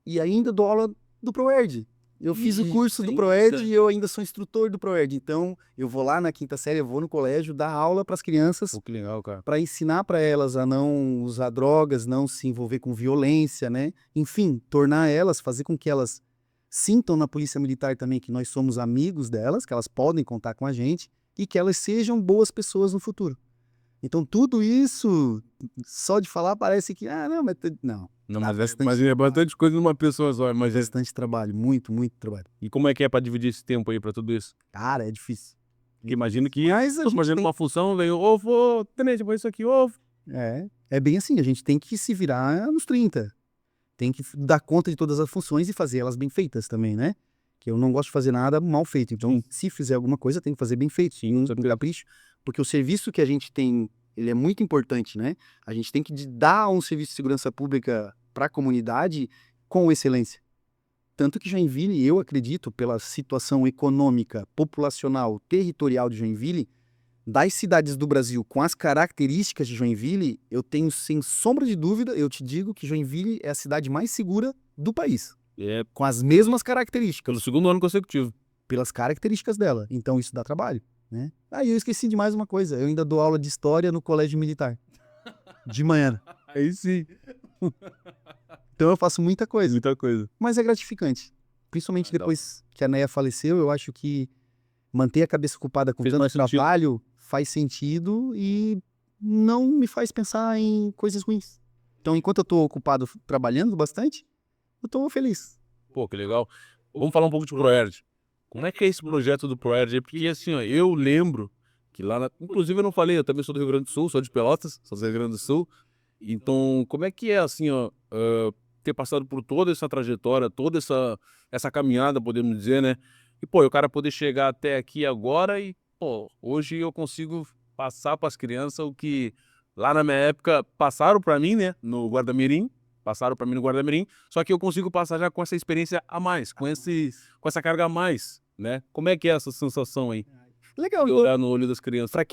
e ainda dou aula do ProErd. Eu fiz o curso do ProErd e eu ainda sou instrutor do ProErd. Então, eu vou lá na quinta série, eu vou no colégio dar aula para as crianças. Pô, que legal, cara. Para ensinar para elas a não usar drogas, não se envolver com violência, né? Enfim, tornar elas, fazer com que elas sintam na Polícia Militar também que nós somos amigos delas, que elas podem contar com a gente e que elas sejam boas pessoas no futuro. Então, tudo isso, só de falar, parece que, não, mas não. Não, mas é bastante coisa numa pessoa só, mas é. Bastante trabalho, muito, muito trabalho. E como é que é pra dividir esse tempo aí pra tudo isso? Cara, é difícil. Porque imagino que, Mas a gente imagino tem- uma função, veio ovo, tenente, vou isso aqui, ovo. É bem assim, a gente tem que se virar nos 30. Tem que dar conta de todas as funções e fazer elas bem feitas também, né? Que eu não gosto de fazer nada mal feito. Então, Sim. se fizer alguma coisa, tem que fazer bem feito, Sim, com com capricho. Porque o serviço que a gente tem, ele é muito importante, né? A gente tem que dar um serviço de segurança pública para a comunidade com excelência. Tanto que Joinville, eu acredito, pela situação econômica, populacional, territorial de Joinville, das cidades do Brasil com as características de Joinville, eu tenho sem sombra de dúvida, eu te digo que Joinville é a cidade mais segura do país. É Com as mesmas características, pelo segundo ano consecutivo. pelas características dela. Então isso dá trabalho, né? Aí eu esqueci de mais uma coisa, eu ainda dou aula de história no colégio militar. De manhã. Aí sim. Então eu faço muita coisa. Muita coisa. Mas é gratificante. Principalmente depois que a Neia faleceu, eu acho que manter a cabeça ocupada com Fez tanto mais sentido. trabalho faz sentido e não me faz pensar em coisas ruins. Então, enquanto eu tô ocupado trabalhando bastante, eu tô feliz. Pô, que legal. Vamos falar um pouco de ProErd. Como é que é esse projeto do ProErd? Porque assim, ó, eu lembro que inclusive eu não falei, eu também sou do Rio Grande do Sul, sou de Pelotas, sou do Rio Grande do Sul. Então, como é que é assim, ó, ter passado por toda essa trajetória, toda essa caminhada, podemos dizer, né? E, pô, o cara poder chegar até aqui agora e, pô, hoje eu consigo passar para as crianças o que lá na minha época passaram para mim, né? No Guarda-Mirim, só que eu consigo passar já com essa experiência a mais, com essa carga a mais, né? Como é que é essa sensação aí? Legal. Olhar no olho das crianças. Para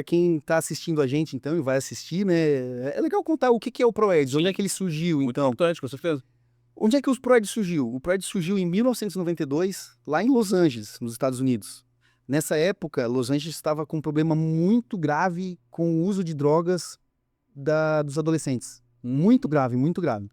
quem tá assistindo a gente, então, e vai assistir, né? É legal contar o que é o ProErds, onde é que ele surgiu, Muito então. importante, com certeza. Onde é que o ProErd surgiu? O ProErd surgiu em 1992, lá em Los Angeles, nos Estados Unidos. Nessa época, Los Angeles estava com um problema muito grave com o uso de drogas dos adolescentes. Muito grave, muito grave.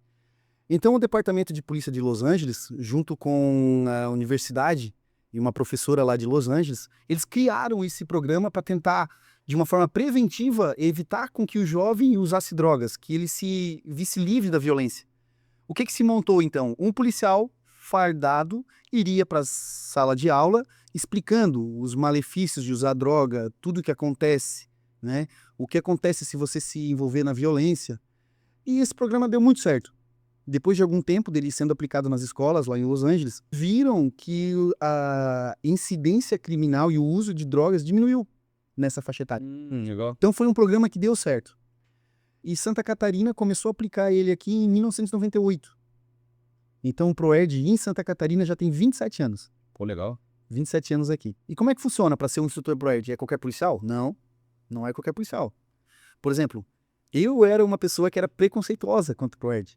Então, o Departamento de Polícia de Los Angeles, junto com a universidade e uma professora lá de Los Angeles, eles criaram esse programa para tentar, de uma forma preventiva, evitar com que o jovem usasse drogas, que ele se visse livre da violência. O que se montou, então? Um policial fardado iria para a sala de aula explicando os malefícios de usar droga, tudo o que acontece, né? O que acontece se você se envolver na violência. E esse programa deu muito certo. Depois de algum tempo dele sendo aplicado nas escolas lá em Los Angeles, viram que a incidência criminal e o uso de drogas diminuiu nessa faixa etária. Legal. Então foi um programa que deu certo. E Santa Catarina começou a aplicar ele aqui em 1998. Então o ProErd em Santa Catarina já tem 27 anos. Pô, legal. 27 anos aqui. E como é que funciona para ser um instrutor ProErd? É qualquer policial? Não, não é qualquer policial. Por exemplo, eu era uma pessoa que era preconceituosa contra o ProErd.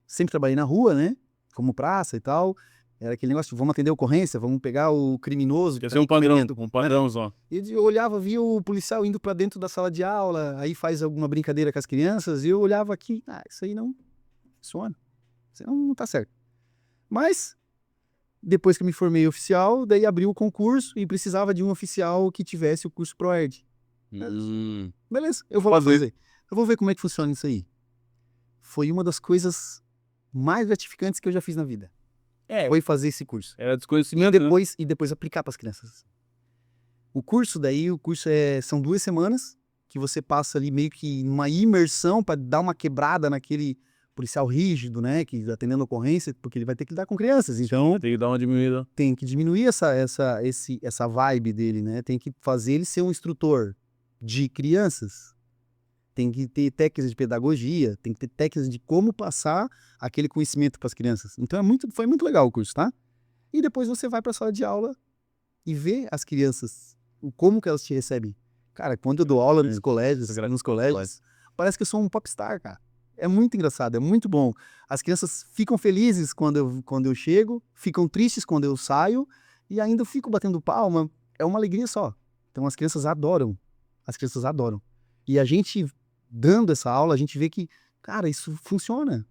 Sempre trabalhei na rua, né? Como praça e tal. Era aquele negócio de vamos atender a ocorrência, vamos pegar o criminoso. Quer ser um padrão só. E eu olhava, via o policial indo para dentro da sala de aula, aí faz alguma brincadeira com as crianças, e eu olhava aqui, isso aí não funciona. Isso não tá certo. Mas, depois que eu me formei oficial, daí abriu o concurso e precisava de um oficial que tivesse o curso ProErd. Beleza, eu vou fazer. Eu vou ver como é que funciona isso aí. Foi uma das coisas mais gratificantes que eu já fiz na vida. Foi fazer esse curso. Era desconhecimento, E depois aplicar para as crianças. O curso são 2 semanas que você passa ali meio que numa imersão para dar uma quebrada naquele policial rígido, né, que atendendo a ocorrência, porque ele vai ter que lidar com crianças. Então tem que dar uma diminuída. Tem que diminuir essa vibe dele, né? Tem que fazer ele ser um instrutor de crianças. Tem que ter técnicas de pedagogia, tem que ter técnicas de como passar aquele conhecimento para as crianças. Então foi muito legal o curso, tá? E depois você vai para a sala de aula e vê as crianças, como que elas te recebem. Cara, quando eu dou aula nos colégios, parece que eu sou um popstar, cara. É muito engraçado, é muito bom. As crianças ficam felizes quando eu chego, ficam tristes quando eu saio e ainda fico batendo palma. É uma alegria só. Então as crianças adoram. As crianças adoram. E a gente, dando essa aula, a gente vê que, cara, isso funciona.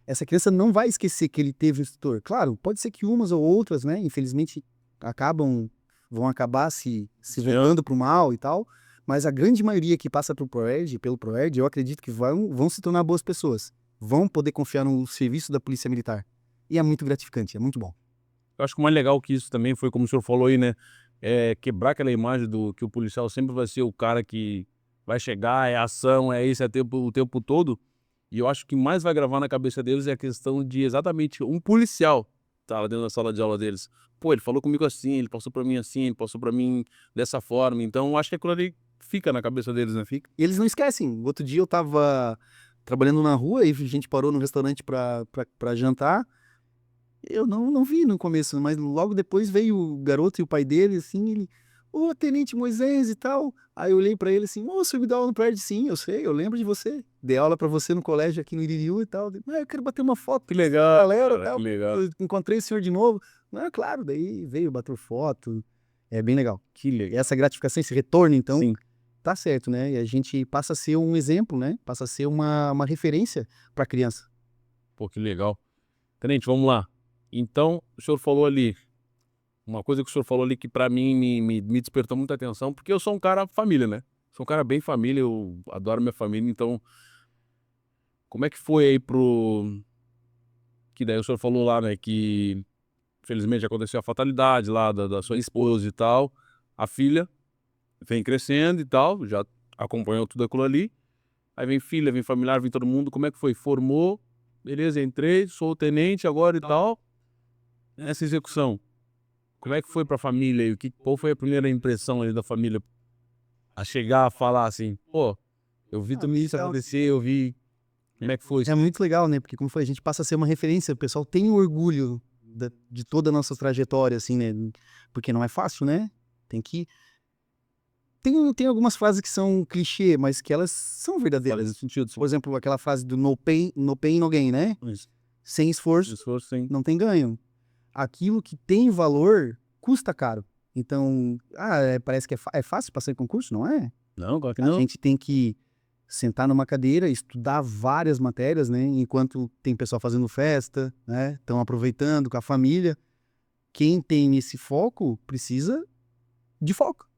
Essa criança não vai esquecer que ele teve um instrutor. Claro, pode ser que umas ou outras, né, infelizmente, vão acabar se virando pro mal e tal, mas a grande maioria que passa pelo ProErd, eu acredito que vão se tornar boas pessoas. Vão poder confiar no serviço da Polícia Militar. E é muito gratificante, é muito bom. Eu acho que o mais legal que isso também foi, como o senhor falou aí, né, quebrar aquela imagem do que o policial sempre vai ser o cara que vai chegar, é ação, é isso, o tempo todo. E eu acho que mais vai gravar na cabeça deles é a questão de exatamente um policial tá lá dentro da sala de aula deles. Pô, ele falou comigo assim, ele passou pra mim assim, ele passou pra mim dessa forma. Então, eu acho que aquilo ali fica na cabeça deles, né? Fica. E eles não esquecem. Outro dia eu tava trabalhando na rua e a gente parou no restaurante pra jantar. Eu não vi no começo, mas logo depois veio o garoto e o pai dele, assim, ele... Ô, Tenente Moisés e tal. Aí eu olhei pra ele assim, ô, você me dá aula no prédio? Sim, eu sei, eu lembro de você. Dei aula pra você no colégio aqui no Iririú e tal. Eu quero bater uma foto. Que legal, galera, cara, tal. que legal. Eu encontrei o senhor de novo. Claro, daí veio, bateu foto. É bem legal. Que legal. E essa gratificação, esse retorno, então, Sim. tá certo, né? E a gente passa a ser um exemplo, né? Passa a ser uma referência pra criança. Pô, que legal. Tenente, vamos lá. Então, o senhor falou ali, uma coisa que o senhor falou ali que pra mim me despertou muita atenção, porque eu sou um cara família, né? Sou um cara bem família, eu adoro minha família, então como é que foi aí que daí o senhor falou lá, né, que infelizmente aconteceu a fatalidade lá da sua esposa e tal, a filha vem crescendo e tal, já acompanhou tudo aquilo ali, aí vem filha, vem familiar, vem todo mundo, como é que foi? Formou, beleza, entrei, sou o tenente agora e tal, essa execução. Como é que foi pra família e qual foi a primeira impressão ali da família a chegar a falar assim, pô, eu vi tudo isso acontecer, eu vi, como é que foi? É muito legal, né? Porque, como foi, a gente passa a ser uma referência, o pessoal tem orgulho de toda a nossa trajetória, assim, né? Porque não é fácil, né? Tem algumas frases que são clichê, mas que elas são verdadeiras. Faz sentido. Por exemplo, aquela frase do no pain, no gain, né? Isso. Sem esforço, Sim. não tem ganho. Aquilo que tem valor custa caro. Então, parece que é fácil passar em concurso? Não é? Não, claro que A não. gente tem que sentar numa cadeira, estudar várias matérias, né? Enquanto tem pessoal fazendo festa, né? Estão aproveitando com a família. Quem tem esse foco precisa de foco.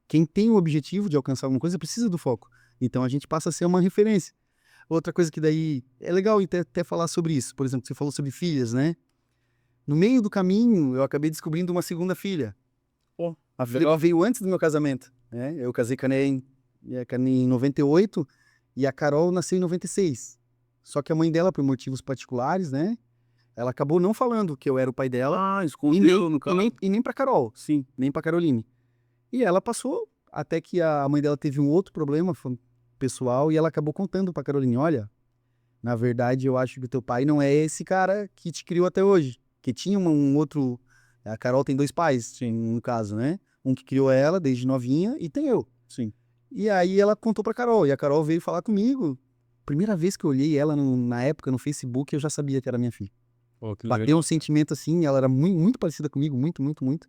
Quem tem o objetivo de alcançar alguma coisa precisa do foco. Então a gente passa a ser uma referência. Outra coisa que daí é legal até falar sobre isso. Por exemplo, você falou sobre filhas, né? No meio do caminho, eu acabei descobrindo uma segunda filha. Pô, A filha veio antes do meu casamento, né? Eu casei com a Neia em 98 e a Carol nasceu em 96. Só que a mãe dela, por motivos particulares, né? Ela acabou não falando que eu era o pai dela. Ah, escondeu no caso. E nem pra Carol, sim, nem pra Caroline. E ela passou até que a mãe dela teve um outro problema pessoal e ela acabou contando pra Caroline, olha, na verdade eu acho que o teu pai não é esse cara que te criou até hoje. Que tinha um outro... A Carol tem 2 pais, sim, no caso, né? Um que criou ela desde novinha e tem eu. Sim. E aí ela contou pra Carol, e a Carol veio falar comigo. Primeira vez que eu olhei ela na época no Facebook, eu já sabia que era minha filha. Pô, que Bateu legal. um sentimento assim, ela era muito, muito parecida comigo, muito, muito, muito.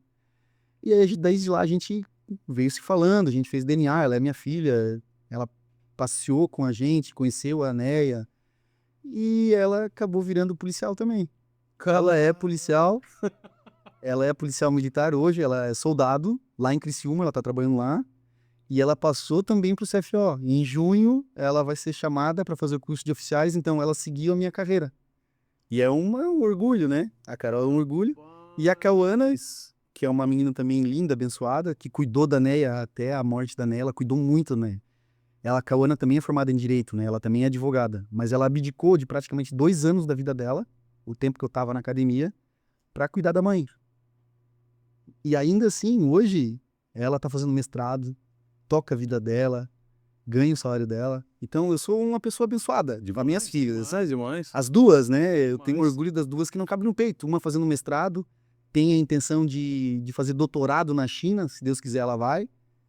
E aí, desde lá a gente veio se falando, a gente fez DNA, ela é minha filha, ela passeou com a gente, conheceu a Neia, e ela acabou virando policial também. Ela é policial, ela é policial militar hoje, ela é soldado lá em Criciúma, ela tá trabalhando lá, e ela passou também pro CFO. Em junho, ela vai ser chamada para fazer o curso de oficiais, então ela seguiu a minha carreira. E é um orgulho, né? A Carol é um orgulho. E a Cauana, que é uma menina também linda, abençoada, que cuidou da Neia até a morte da Neia, ela cuidou muito, né? A Cauana também é formada em Direito, né? Ela também é advogada. Mas ela abdicou de praticamente 2 anos da vida dela, o tempo que eu tava na academia, para cuidar da mãe. E ainda assim, hoje, ela tá fazendo mestrado, toca a vida dela, ganha o salário dela. Então, eu sou uma pessoa abençoada, as minhas filhas. Demais. As duas, né? Eu tenho Demais. orgulho das duas que não cabem no peito. Uma fazendo mestrado, tem a intenção de fazer doutorado na China, se Deus quiser ela vai.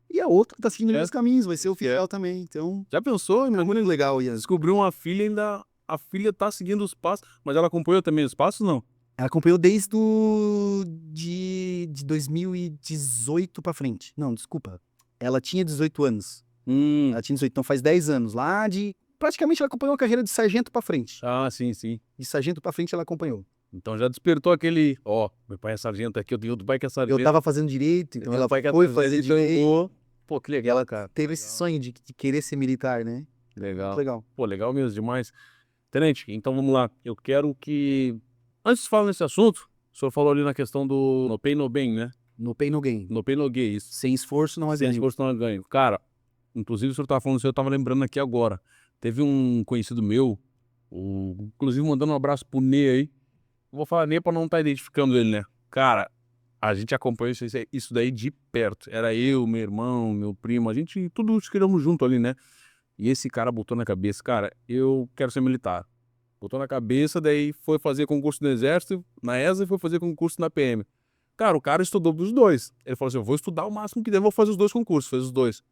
E a outra tá seguindo os meus caminhos, vai ser oficial também. Então, Já pensou? é muito legal, Ian. Descobriu uma filha, ainda a filha tá seguindo os passos, mas ela acompanhou também os passos, não? Ela acompanhou desde de 2018 pra frente. Não, desculpa. Ela tinha 18 anos. Ela tinha 18, então faz 10 anos. Praticamente ela acompanhou a carreira de sargento pra frente. Ah, sim, sim. De sargento pra frente ela acompanhou. Então já despertou aquele, ó, meu pai é sargento aqui, eu tenho outro pai que é sargento. Eu tava fazendo direito, então ela pai que é foi sargento, fazer então eu direito. vou. Pô, que E legal, ela cara. teve esse sonho de querer ser militar, né? Legal. Muito legal. Pô, legal mesmo, demais. Tenente, então vamos lá. Eu quero que, antes de falar nesse assunto, o senhor falou ali na questão do no pain, no gain, né? No pain, no gain. No pain, no gain, isso. Sem esforço não há Sem ganho. esforço não há ganho. Cara, inclusive o senhor tava falando isso, eu tava lembrando aqui agora. Teve um conhecido meu, inclusive mandando um abraço pro Ney aí. Vou falar Ney pra não estar identificando ele, né? Cara, a gente acompanhou isso daí de perto. Era eu, meu irmão, meu primo, a gente tudo escrevemos junto ali, né? E esse cara botou na cabeça, cara, eu quero ser militar. Botou na cabeça, daí foi fazer concurso no Exército, na ESA, e foi fazer concurso na PM. Cara, o cara estudou dos dois. Ele falou assim, eu vou estudar o máximo que der, vou fazer os 2 concursos. Fez os 2.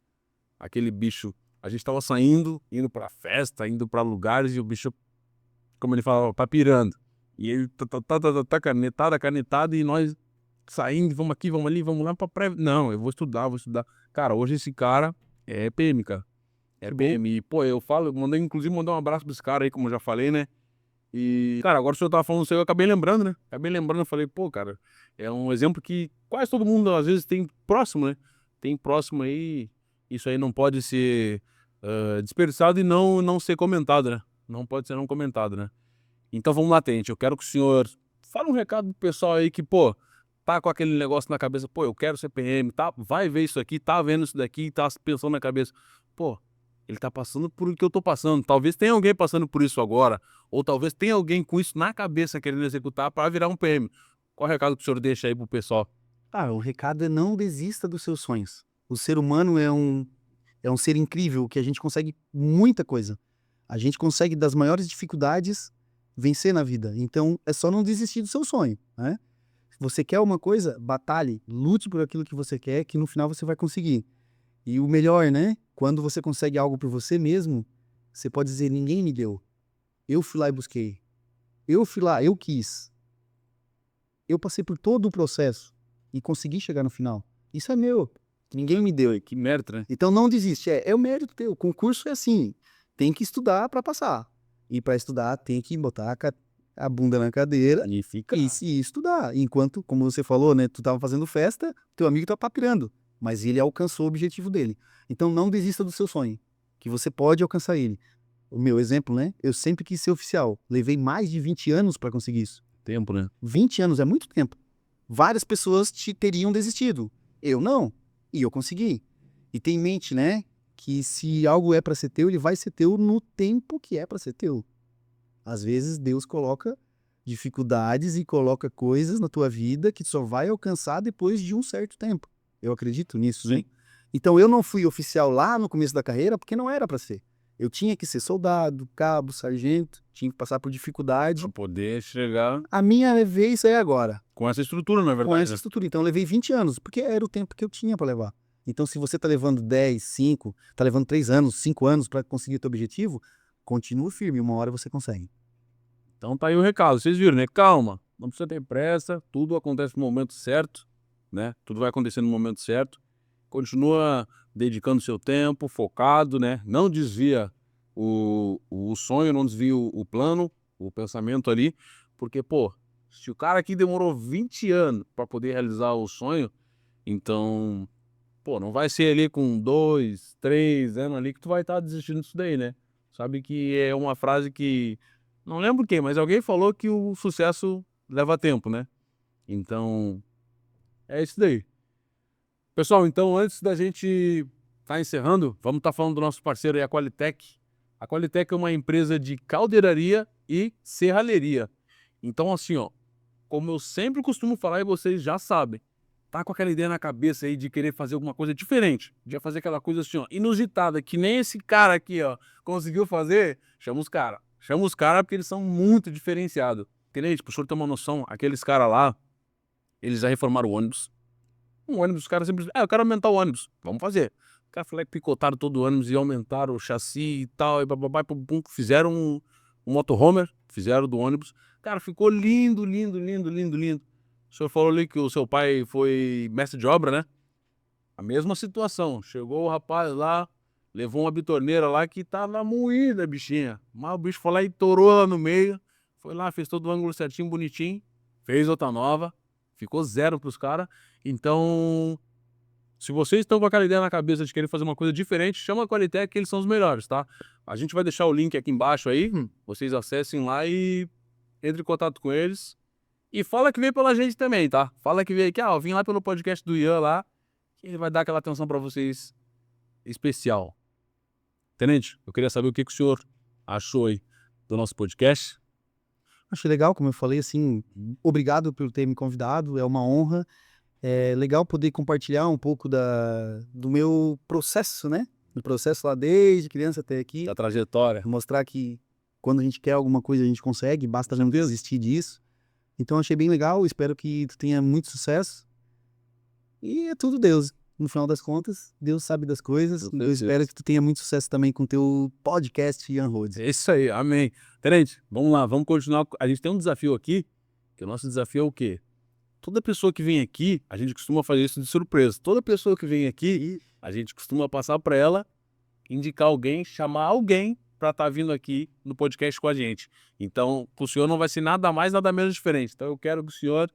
Aquele bicho, a gente tava saindo, indo pra festa, indo pra lugares, e o bicho, como ele fala, tá pirando. E ele tá canetado, e nós saindo, vamos aqui, vamos ali, vamos lá pra pré. Não, eu vou estudar. Cara, hoje esse cara é PM, cara. É PM. E, pô, eu inclusive mandei um abraço pra esse cara aí, como eu já falei, né? E, cara, agora o senhor tava falando isso aí, eu acabei lembrando, né? Eu falei, pô, cara, é um exemplo que quase todo mundo, às vezes, tem próximo, né? Tem próximo aí, isso aí não pode ser desperdiçado e não ser comentado, né? Não pode ser não comentado, né? Então vamos lá, Tenente, eu quero que o senhor fale um recado pro pessoal aí que, pô, tá com aquele negócio na cabeça, pô, eu quero ser PM, tá? Vai ver isso aqui, tá vendo isso daqui, tá pensando na cabeça, pô, ele tá passando por o que eu tô passando. Talvez tenha alguém passando por isso agora, ou talvez tenha alguém com isso na cabeça querendo executar para virar um PM. Qual é o recado que o senhor deixa aí pro pessoal? O recado é não desista dos seus sonhos. O ser humano é um ser incrível, que a gente consegue muita coisa. A gente consegue, das maiores dificuldades, vencer na vida. Então, é só não desistir do seu sonho, né? Se você quer uma coisa, batalhe, lute por aquilo que você quer, que no final você vai conseguir. E o melhor, né? Quando você consegue algo por você mesmo, você pode dizer, ninguém me deu. Eu fui lá e busquei. Eu fui lá, eu quis. Eu passei por todo o processo e consegui chegar no final. Isso é meu. que ninguém me deu. Que merda, né? Então não desiste, é o mérito teu. O concurso é assim, tem que estudar para passar. E para estudar tem que botar a bunda na cadeira E fica. e se estudar. Enquanto, como você falou, né, tu tava fazendo festa, teu amigo tá papirando, mas ele alcançou o objetivo dele. Então não desista do seu sonho, que você pode alcançar ele. O meu exemplo, né? Eu sempre quis ser oficial. Levei mais de 20 anos para conseguir isso. Tempo, né? 20 anos é muito tempo. Várias pessoas teriam desistido. Eu não. E eu consegui. E tem em mente, né? Que se algo é para ser teu, ele vai ser teu no tempo que é para ser teu. Às vezes Deus coloca dificuldades e coloca coisas na tua vida que tu só vai alcançar depois de um certo tempo. Eu acredito nisso, Sim. né? Então eu não fui oficial lá no começo da carreira porque não era para ser. Eu tinha que ser soldado, cabo, sargento, tinha que passar por dificuldade. Pra poder chegar A minha vez é agora, com essa estrutura, na com verdade. essa estrutura. Então eu levei 20 anos, porque era o tempo que eu tinha para levar. Então se você tá levando 10, 5, tá levando 3 anos, 5 anos para conseguir o teu objetivo, continua firme, uma hora você consegue. Então tá aí o recado. Vocês viram, né? Calma. Não precisa ter pressa. Tudo acontece no momento certo, né? Tudo vai acontecer no momento certo. Continua dedicando seu tempo, focado, né? Não desvia o sonho, não desvia o plano, o pensamento ali. Porque, pô, se o cara aqui demorou 20 anos para poder realizar o sonho, então, pô, não vai ser ali com 2, 3 anos ali que tu vai estar desistindo disso daí, né? Sabe que é uma frase que, não lembro quem, mas alguém falou que o sucesso leva tempo, né? Então, é isso daí. Pessoal, então antes da gente estar encerrando, vamos estar falando do nosso parceiro aí, a Qualitec. A Qualitec é uma empresa de caldeiraria e serralheria. Então assim, ó, como eu sempre costumo falar e vocês já sabem, tá com aquela ideia na cabeça aí de querer fazer alguma coisa diferente, de fazer aquela coisa assim, ó, inusitada, que nem esse cara aqui, ó, conseguiu fazer, chama os caras. Chama os caras porque eles são muito diferenciados. Entendeu? Tipo, o senhor ter uma noção, aqueles caras lá, eles já reformaram o ônibus. Um ônibus, os caras simplesmente, eu quero aumentar o ônibus, vamos fazer. O cara falou que picotaram todo o ônibus e aumentaram o chassi e tal, e bababá, fizeram um motorhomer, fizeram do ônibus. Cara, ficou lindo, lindo, lindo, lindo, lindo. O senhor falou ali que o seu pai foi mestre de obra, né? A mesma situação. Chegou o rapaz lá, levou uma bitorneira lá que tava moída, bichinha. Mas o bicho foi lá e torou lá no meio. Foi lá, fez todo o ângulo certinho, bonitinho. Fez outra nova. Ficou 0 pros caras. Então, se vocês estão com aquela ideia na cabeça de querer fazer uma coisa diferente, chama a Qualitec que eles são os melhores, tá? A gente vai deixar o link aqui embaixo aí. Vocês acessem lá e entrem em contato com eles. E fala que veio pela gente também, tá? Fala que veio aqui, eu vim lá pelo podcast do Ian lá, que ele vai dar aquela atenção pra vocês especial. Tenente, eu queria saber o que o senhor achou aí do nosso podcast. Achei legal, como eu falei, assim, obrigado por ter me convidado, é uma honra. É legal poder compartilhar um pouco do meu processo, né? Do processo lá desde criança até aqui. Da trajetória. Mostrar que quando a gente quer alguma coisa a gente consegue, basta não desistir disso. Então achei bem legal, espero que tu tenha muito sucesso. E é tudo Deus. No final das contas, Deus sabe das coisas. Eu espero que tu tenha muito sucesso também com o teu podcast Ian Rhodes. É isso aí, amém. Tenente, vamos lá, vamos continuar. A gente tem um desafio aqui, que o nosso desafio é o quê? Toda pessoa que vem aqui, a gente costuma fazer isso de surpresa. Toda pessoa que vem aqui, a gente costuma passar para ela, indicar alguém, chamar alguém para estar vindo aqui no podcast com a gente. Então, o senhor não vai ser nada mais, nada menos diferente. Então, eu quero que o senhor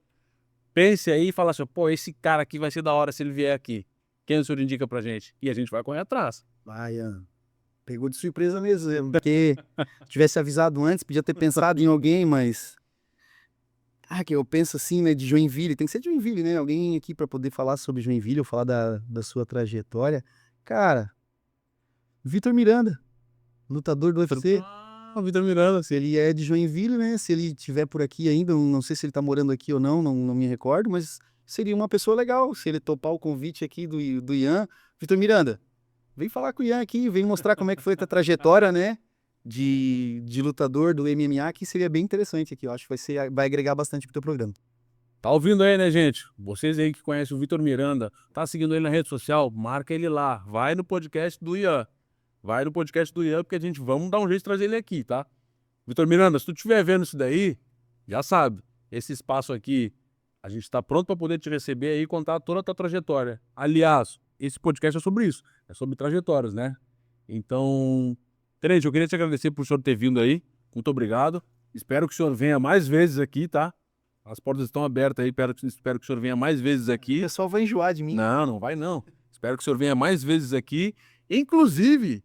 pense aí e fale assim, pô, esse cara aqui vai ser da hora se ele vier aqui. Quem o senhor indica pra gente? E a gente vai correr atrás. Vai, Ian. Pegou de surpresa mesmo, porque tivesse avisado antes, podia ter pensado em alguém, mas... que eu penso assim, né, de Joinville, tem que ser de Joinville, né, alguém aqui para poder falar sobre Joinville, ou falar da sua trajetória. Cara, Vitor Miranda, lutador do UFC, O Vitor Miranda, se ele é de Joinville, né, se ele estiver por aqui ainda, não sei se ele tá morando aqui ou não, não me recordo, mas seria uma pessoa legal, se ele topar o convite aqui do Ian. Vitor Miranda, vem falar com o Ian aqui, vem mostrar como é que foi a tua trajetória, né, de lutador do MMA, que seria bem interessante aqui, eu acho que vai agregar bastante pro teu programa. Tá ouvindo aí, né, gente? Vocês aí que conhecem o Vitor Miranda, tá seguindo ele na rede social, marca ele lá, vai no podcast do Ian. Vai no podcast do Ian, porque a gente vamos dar um jeito de trazer ele aqui, tá? Vitor Miranda, se tu estiver vendo isso daí, já sabe, esse espaço aqui, a gente tá pronto para poder te receber aí e contar toda a tua trajetória. Aliás, esse podcast é sobre isso, é sobre trajetórias, né? Então, Tenente, eu queria te agradecer por o senhor ter vindo aí, muito obrigado. Espero que o senhor venha mais vezes aqui, tá? As portas estão abertas aí, espero que o senhor venha mais vezes O aqui. pessoal vai enjoar de mim. Não, não vai não. Espero que o senhor venha mais vezes aqui. Inclusive,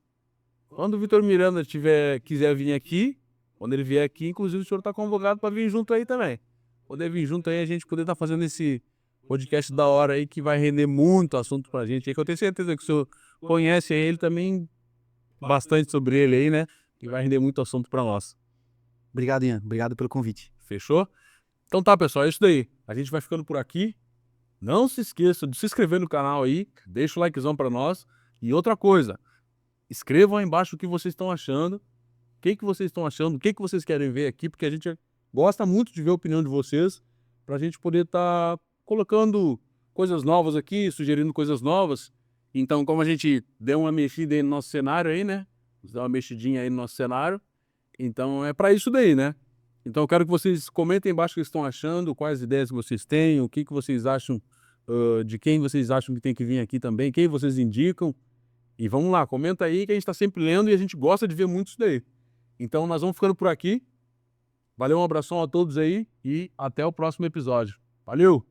quando o Vitor Miranda quiser vir aqui, quando ele vier aqui, inclusive o senhor está convocado para vir junto aí também. Poder vir junto aí, a gente poder estar fazendo esse podcast da hora aí, que vai render muito assunto pra gente aí, que eu tenho certeza que o senhor conhece ele também bastante sobre ele aí, né? Que vai render muito assunto pra nós. Obrigado, Ian. Obrigado pelo convite. Fechou? Então tá, pessoal, é isso daí. A gente vai ficando por aqui. Não se esqueça de se inscrever no canal aí, deixa o likezão pra nós. E outra coisa, escrevam aí embaixo o que vocês estão achando, o que vocês estão achando, o que vocês querem ver aqui, porque a gente gosta muito de ver a opinião de vocês, pra gente poder estar colocando coisas novas aqui, sugerindo coisas novas. Então, como a gente deu uma mexida aí no nosso cenário aí, né? Deu uma mexidinha aí no nosso cenário. Então, é pra isso daí, né? Então, eu quero que vocês comentem embaixo o que estão achando, quais ideias que vocês têm, o que vocês acham, de quem vocês acham que tem que vir aqui também, quem vocês indicam. E vamos lá, comenta aí que a gente tá sempre lendo e a gente gosta de ver muito isso daí. Então, nós vamos ficando por aqui. Valeu, um abração a todos aí e até o próximo episódio. Valeu!